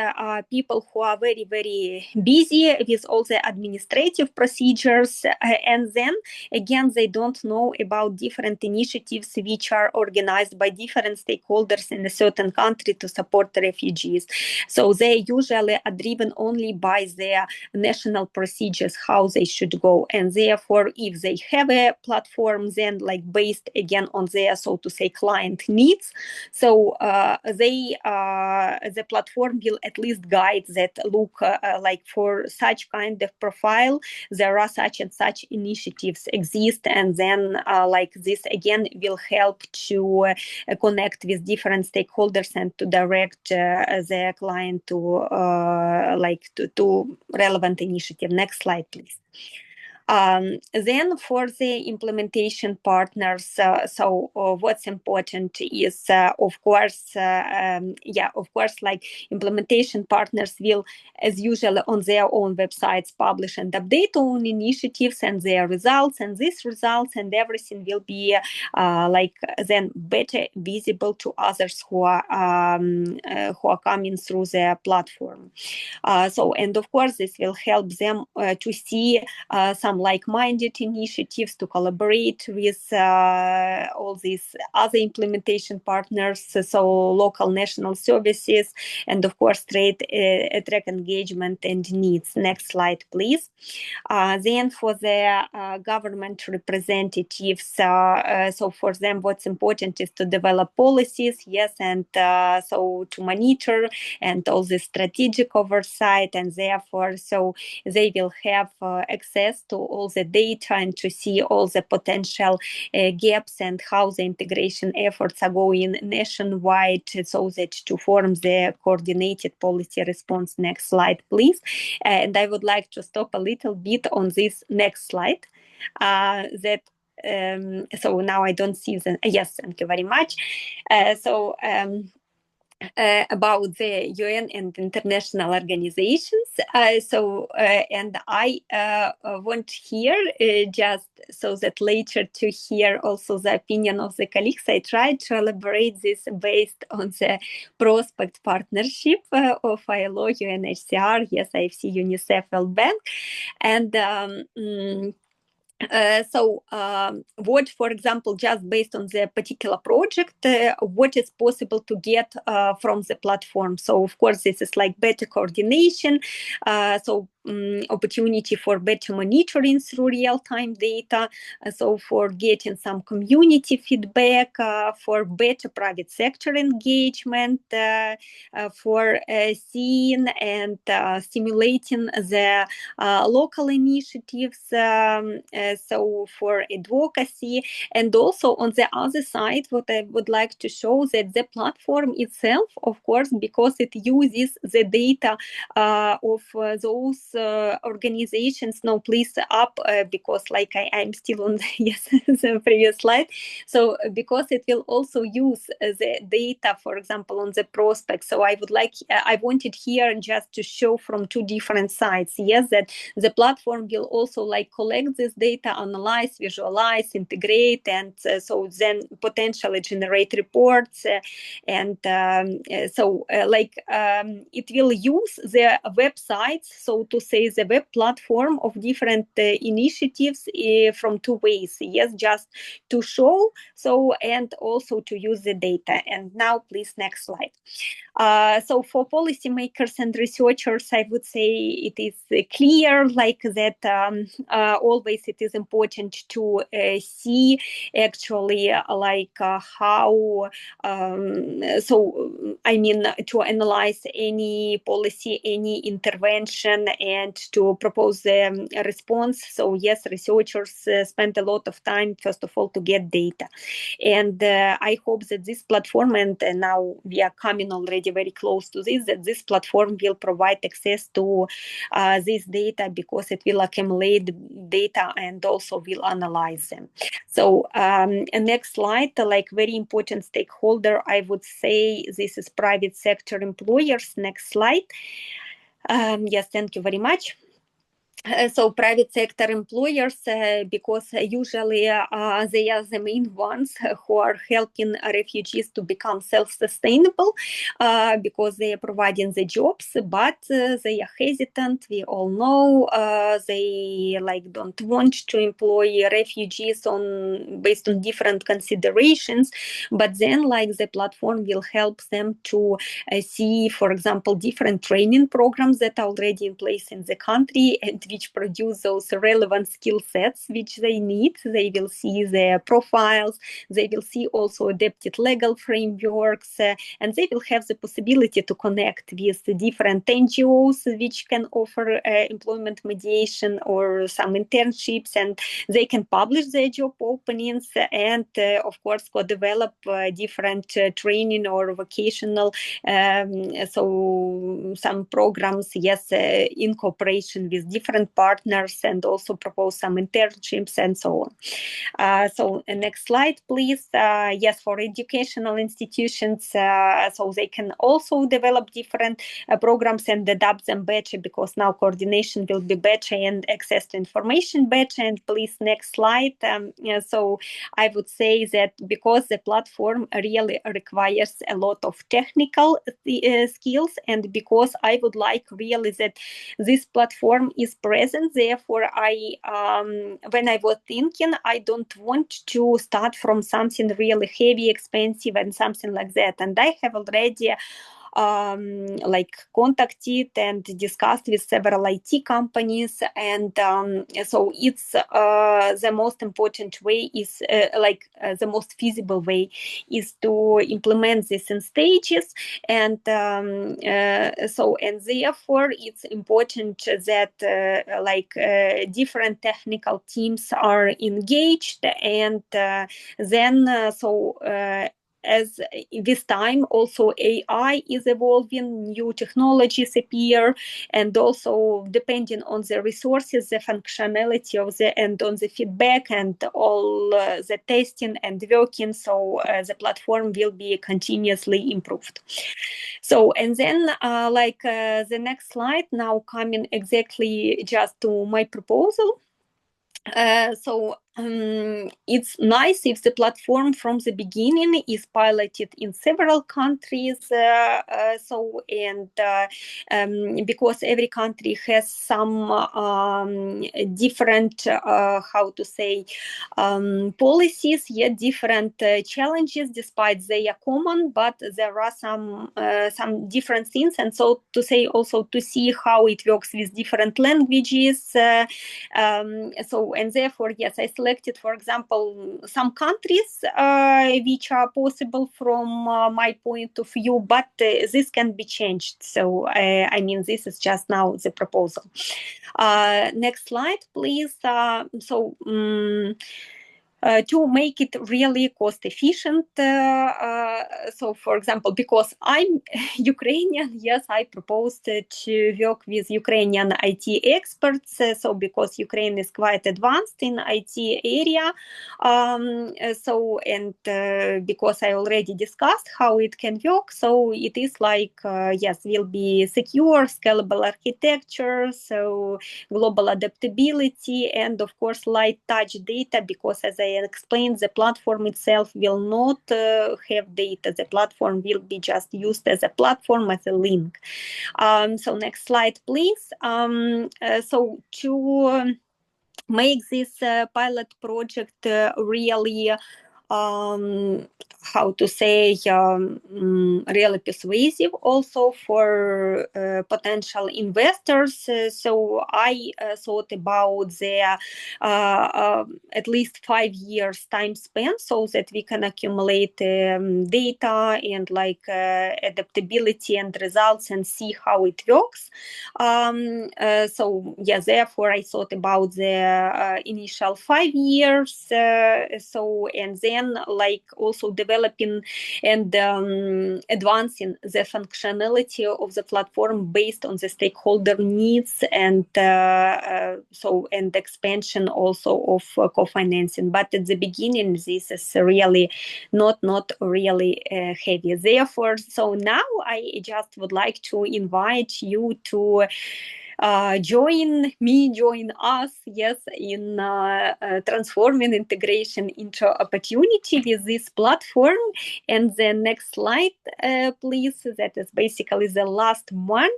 people who are very, very busy with all the administrative procedures. And then again, they don't know about different initiatives which are organized by different stakeholders in a certain country to support the refugees. So they usually are driven only by their national procedures, how they should go. And therefore, if they have a platform, then like based again on their, so to say, client needs, so the platform will at least guide that, look, like for such kind of profile, there are such and such initiatives exist, and then like this again will help to connect with different stakeholders and to direct the client to like to relevant initiative. Next slide, please. Then for the implementation partners, what's important is, of course, like implementation partners will, as usual, on their own websites publish and update own initiatives and their results, and these results and everything will be then better visible to others who are coming through their platform. And of course, this will help them to see some like-minded initiatives, to collaborate with all these other implementation partners, so local national services, and of course track engagement and needs. Next slide, please. Then for the government representatives, so for them what's important is to develop policies, yes, and so to monitor and all the strategic oversight, and therefore so they will have access to all the data and to see all the potential gaps and how the integration efforts are going nationwide, so that to form the coordinated policy response. Next slide, please. And I would like to stop a little bit on this next slide. So now I don't see the, yes, thank you very much. About the UN and international organizations. And I want here just so that later to hear also the opinion of the colleagues, I tried to elaborate this based on the prospect partnership of ILO, UNHCR, yes, IFC, UNICEF, World Bank. And what, for example, just based on the particular project, what is possible to get from the platform? So, of course, this is like better coordination, opportunity for better monitoring through real-time data, so for getting some community feedback, for better private sector engagement, for seeing and stimulating the local initiatives, so for advocacy. And also on the other side, what I would like to show that the platform itself, of course, because it uses the data of those organizations. No, please up, because like I'm still on the previous slide. So because it will also use the data, for example, on the prospect. So I wanted here just to show from two different sides. Yes, that the platform will also like collect this data, analyze, visualize, integrate, and so then potentially generate reports. It will use the websites, so to say, the web platform of different initiatives from two ways. Yes, just to show, so, and also to use the data. And now, please, next slide. So for policymakers and researchers, I would say it is clear like that always it is important to see actually like how, to analyze any policy, any intervention, and to propose the response. So yes, researchers spend a lot of time, first of all, to get data. And I hope that this platform, and now we are coming already very close to this, that this platform will provide access to this data, because it will accumulate data and also will analyze them. So next slide, like very important stakeholder, I would say this is private sector employers. Next slide. Yes, thank you very much. So private sector employers, because usually they are the main ones who are helping refugees to become self-sustainable, because they are providing the jobs, but they are hesitant. We all know they like don't want to employ refugees based on different considerations. But then like the platform will help them to see, for example, different training programs that are already in place in the country, and which produce those relevant skill sets which they need. They will see their profiles, they will see also adapted legal frameworks, and they will have the possibility to connect with the different NGOs which can offer employment mediation or some internships, and they can publish their job openings, and of course co-develop different training or vocational so some programs, yes, in cooperation with different different partners and also propose some internships and so on. So next slide, please. Yes, for educational institutions, so they can also develop different programs and adapt them better, because now coordination will be better and access to information better. And please, next slide. So I would say that because the platform really requires a lot of technical skills, and because I would like really that this platform is present, therefore I when I was thinking, I don't want to start from something really heavy, expensive and something like that. And I have already like contacted and discussed with several IT companies, and so it's the most important way is the most feasible way is to implement this in stages, and so and therefore it's important that different technical teams are engaged, and then as this time also AI is evolving, new technologies appear, and also depending on the resources, the functionality of the and on the feedback and all the testing and working, so the platform will be continuously improved. So, and then the next slide, now coming exactly just to my proposal. It's nice if the platform from the beginning is piloted in several countries. Because every country has some different, policies, yet different challenges, despite they are common, but there are some different things. And so to say also to see how it works with different languages. And therefore, yes, I selected, for example, some countries which are possible from my point of view, but this can be changed. So, this is just now the proposal. Next slide, please. To make it really cost efficient. So, for example, because I'm Ukrainian, yes, I proposed to work with Ukrainian IT experts. So, because Ukraine is quite advanced in IT area. Because I already discussed how it can work. So, it is will be secure, scalable architecture. So, global adaptability, and of course, light touch data, because as I explained, the platform itself will not have data. The platform will be just used as a platform, as a link. So next slide, please. So to make this pilot project really really persuasive also for potential investors. So I thought about the at least 5 years time span, so that we can accumulate data and adaptability and results and see how it works. Therefore I thought about the initial 5 years. And then also developing and advancing the functionality of the platform based on the stakeholder needs, and and expansion also of co-financing. But at the beginning, this is really not really heavy. Therefore, so now I just would like to invite you to join us, yes, in transforming integration into opportunity with this platform. And the next slide, please. That is basically the last one.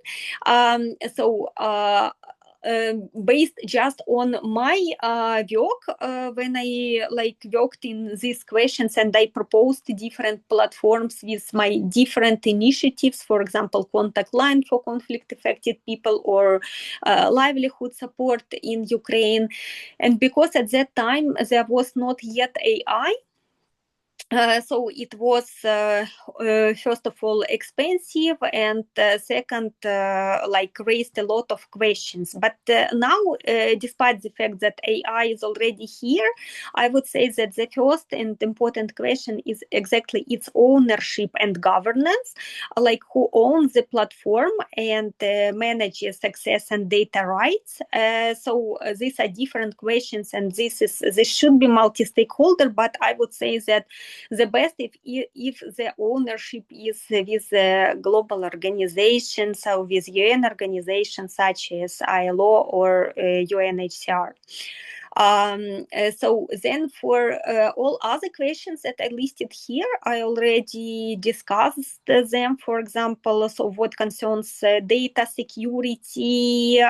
Based just on my work, when I worked in these questions, and I proposed different platforms with my different initiatives, for example, contact line for conflict affected people, or livelihood support in Ukraine. And because at that time there was not yet AI, So it was first of all expensive, and second, like raised a lot of questions. But now, despite the fact that AI is already here, I would say that the first and important question is exactly its ownership and governance, like who owns the platform and manages access and data rights. So these are different questions, and this should be multi-stakeholder. But I would say that the best if the ownership is with global organizations or with UN organizations such as ILO or UNHCR. So then for all other questions that I listed here, I already discussed them. For example, so what concerns data security,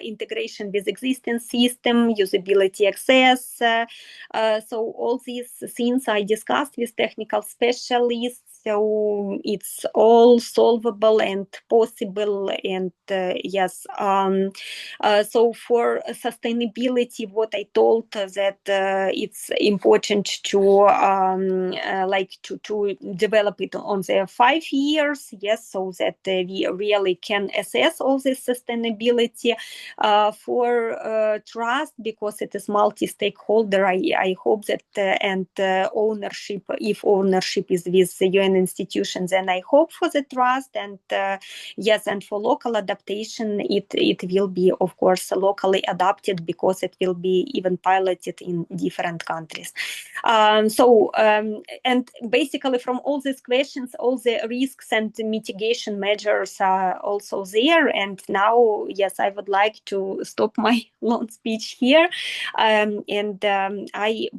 integration with existing system, usability access. So all these things I discussed with technical specialists. So it's all solvable and possible. And yes, so for sustainability, what I told that it's important to like to develop it on the 5 years, yes, so that we really can assess all this sustainability. For trust, because it is multi-stakeholder, I hope that and ownership, if ownership is with the UN institutions, then I hope for the trust. And yes, and for local adaptation, it will be, of course, locally adapted, because it will be even piloted in different countries. And basically from all these questions, all the risks and mitigation measures are also there. And now, yes, I would like to stop my long speech here. I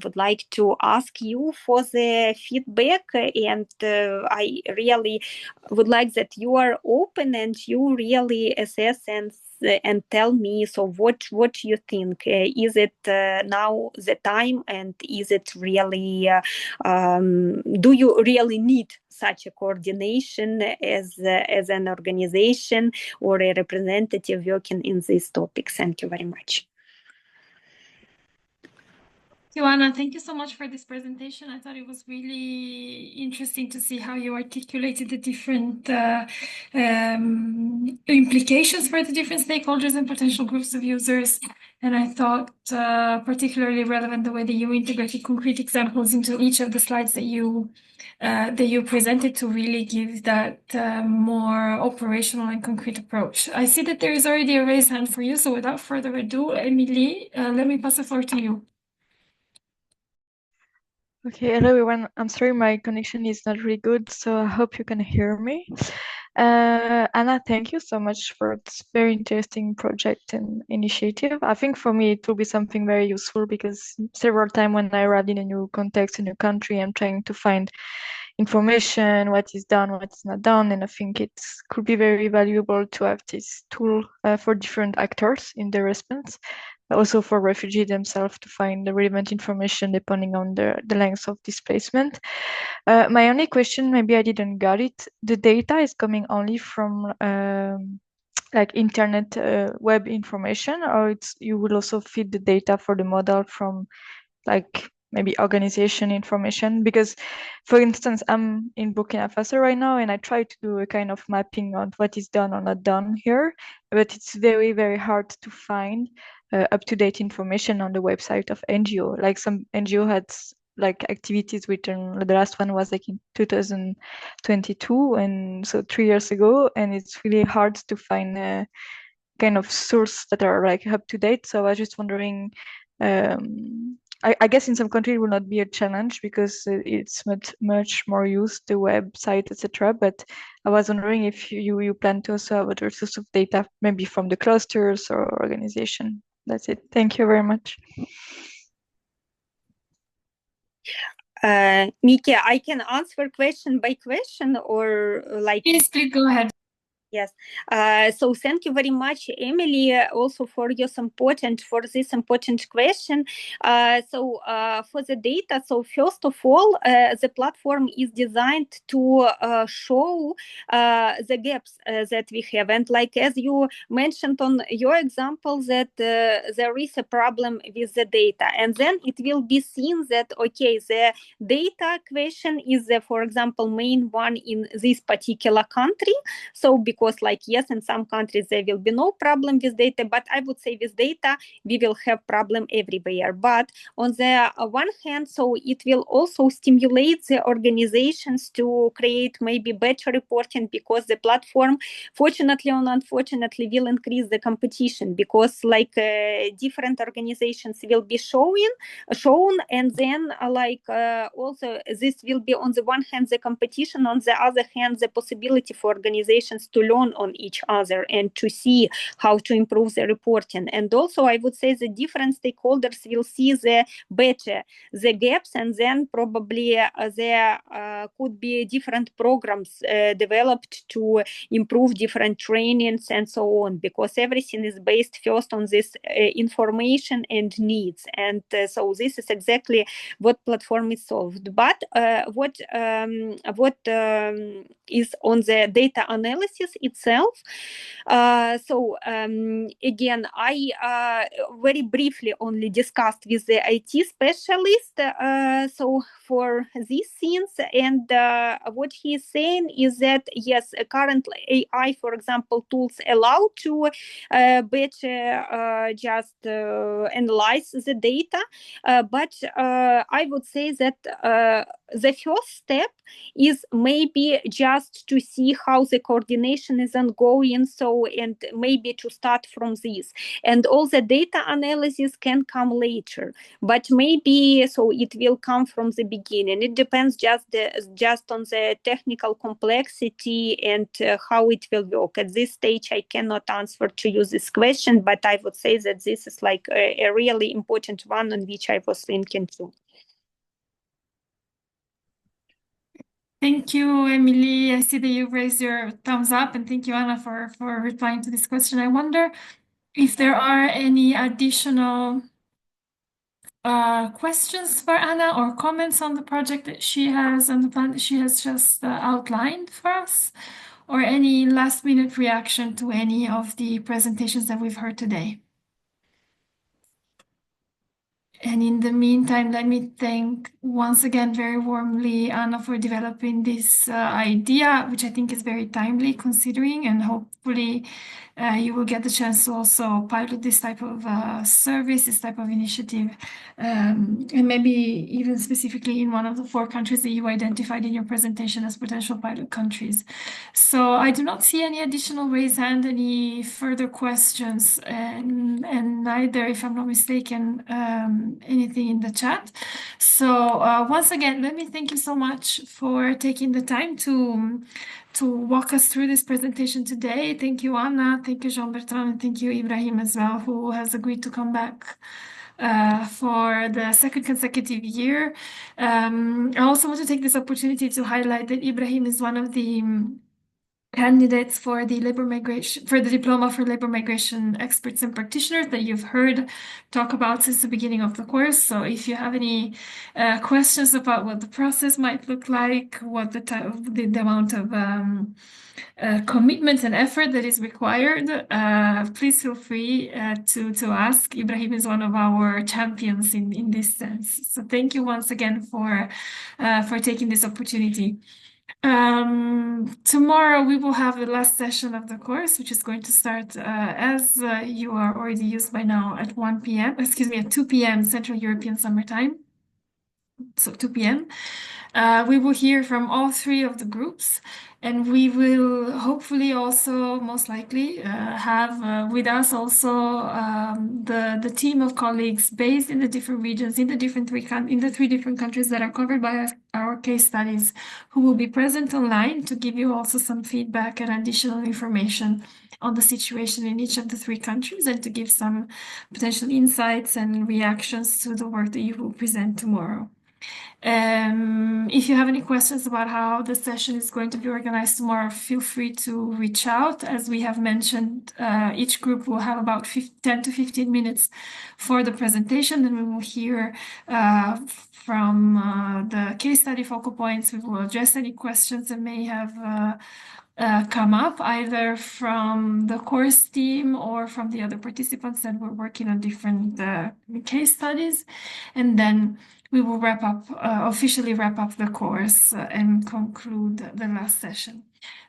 would like to ask you for the feedback. And I really would like that you are open and you really assess and tell me, so what you think, is it now the time, and is it really do you really need such a coordination as an organization or a representative working in these topics? Thank you very much. Joanna, thank you so much for this presentation. I thought it was really interesting to see how you articulated the different implications for the different stakeholders and potential groups of users. And I thought particularly relevant the way that you integrated concrete examples into each of the slides that you presented to really give that more operational and concrete approach. I see that there is already a raised hand for you. So without further ado, Emily, let me pass the floor to you. Okay, hello everyone. I'm sorry my connection is not really good, so I hope you can hear me. Anna, thank you so much for this very interesting project and initiative. I think for me it will be something very useful, because several times when I arrived in a new context, a new country, I'm trying to find information, what is done, what is not done, and I think it could be very valuable to have this tool for different actors in the response. Also for refugees themselves to find the relevant information depending on the length of displacement. My only question, maybe I didn't get it, the data is coming only from like internet web information, or you will also feed the data for the model from like maybe organization information? Because for instance, I'm in Burkina Faso right now, and I try to do a kind of mapping on what is done or not done here, but it's very, very hard to find up-to-date information on the website of NGO. Like some NGO had like activities written, the last one was like in 2022, and so 3 years ago, and it's really hard to find a kind of source that are like up to date. So I was just wondering, I guess in some countries it will not be a challenge because it's much more used, the website, etc. But I was wondering if you plan to also have other source of data, maybe from the clusters or organization. That's it. Thank you very much. Miki, I can answer question by question, or like... Please go ahead. Yes. So thank you very much, Emily, also for this important question. For the data, so first of all, the platform is designed to show the gaps that we have, and like as you mentioned on your example, that there is a problem with the data, and then it will be seen that okay, the data question is, for example, main one in this particular country. So because like, yes, in some countries there will be no problem with data, but I would say with data, we will have problem everywhere. But on the one hand, so it will also stimulate the organizations to create maybe better reporting, because the platform, fortunately or unfortunately, will increase the competition, because like different organizations will be shown, and then also this will be on the one hand the competition, on the other hand the possibility for organizations to learn on each other and to see how to improve the reporting. And also I would say the different stakeholders will see the better the gaps, and then probably there could be different programs developed to improve different trainings and so on, because everything is based first on this information and needs. And so this is exactly what platform is solved. But what is on the data analysis itself. Again, I very briefly only discussed with the IT specialist. So for these things, and what he is saying is that yes, currently AI, for example, tools allow to better just analyze the data, but I would say that the first step is maybe just to see how the coordination is ongoing, so and maybe to start from this, and all the data analysis can come later, but maybe so it will come from the beginning. It depends just on the technical complexity and how it will work. At this stage I cannot answer to you this question, but I would say that this is like a really important one on which I was thinking too. Thank you, Emily. I see that you've raised your thumbs up, and thank you, Anna, for replying to this question. I wonder if there are any additional questions for Anna or comments on the project that she has and the plan that she has just outlined for us, or any last-minute reaction to any of the presentations that we've heard today. And in the meantime, let me thank once again very warmly Anna for developing this idea, which I think is very timely considering, and hopefully you will get the chance to also pilot this type of service, this type of initiative, and maybe even specifically in one of the 4 countries that you identified in your presentation as potential pilot countries. So I do not see any additional raised hand, any further questions, and neither, if I'm not mistaken, anything in the chat. So once again, let me thank you so much for taking the time to walk us through this presentation today. Thank you, Anna. Thank you, Jean-Bertrand, and thank you, Ibrahim, as well, who has agreed to come back for the 2nd consecutive year. I also want to take this opportunity to highlight that Ibrahim is one of the candidates for the diploma for labor migration experts and practitioners that you've heard talk about since the beginning of the course. So if you have any questions about what the process might look like, what the amount of commitment and effort that is required, please feel free to ask. Ibrahim is one of our champions in this sense. So thank you once again for taking this opportunity. Tomorrow we will have the last session of the course, which is going to start as you are already used by now at 1 p.m. At 2 p.m. Central European Summer Time. So 2 p.m. We will hear from all 3 of the groups, and we will hopefully also most likely have with us also the team of colleagues based in the different regions, in the 3 different countries that are covered by our case studies, who will be present online to give you also some feedback and additional information on the situation in each of the 3 countries, and to give some potential insights and reactions to the work that you will present tomorrow. If you have any questions about how the session is going to be organized tomorrow, feel free to reach out. As we have mentioned, each group will have about 10 to 15 minutes for the presentation, and we will hear from the case study focal points. We will address any questions that may have come up either from the course team or from the other participants that were working on different case studies. And then we will officially wrap up the course and conclude the last session.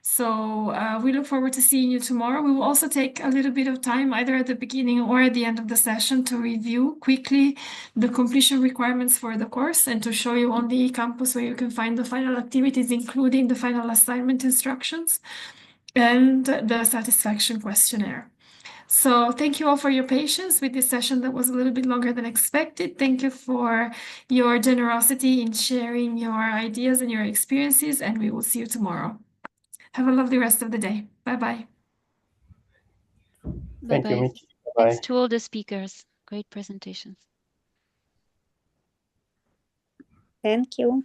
So we look forward to seeing you tomorrow. We will also take a little bit of time either at the beginning or at the end of the session to review quickly the completion requirements for the course and to show you on the campus where you can find the final activities, including the final assignment instructions and the satisfaction questionnaire. So thank you all for your patience with this session that was a little bit longer than expected. Thank you for your generosity in sharing your ideas and your experiences, and we will see you tomorrow. Have a lovely rest of the day. Bye-bye. Thank you, Michi. Thanks to all the speakers. Great presentations. Thank you.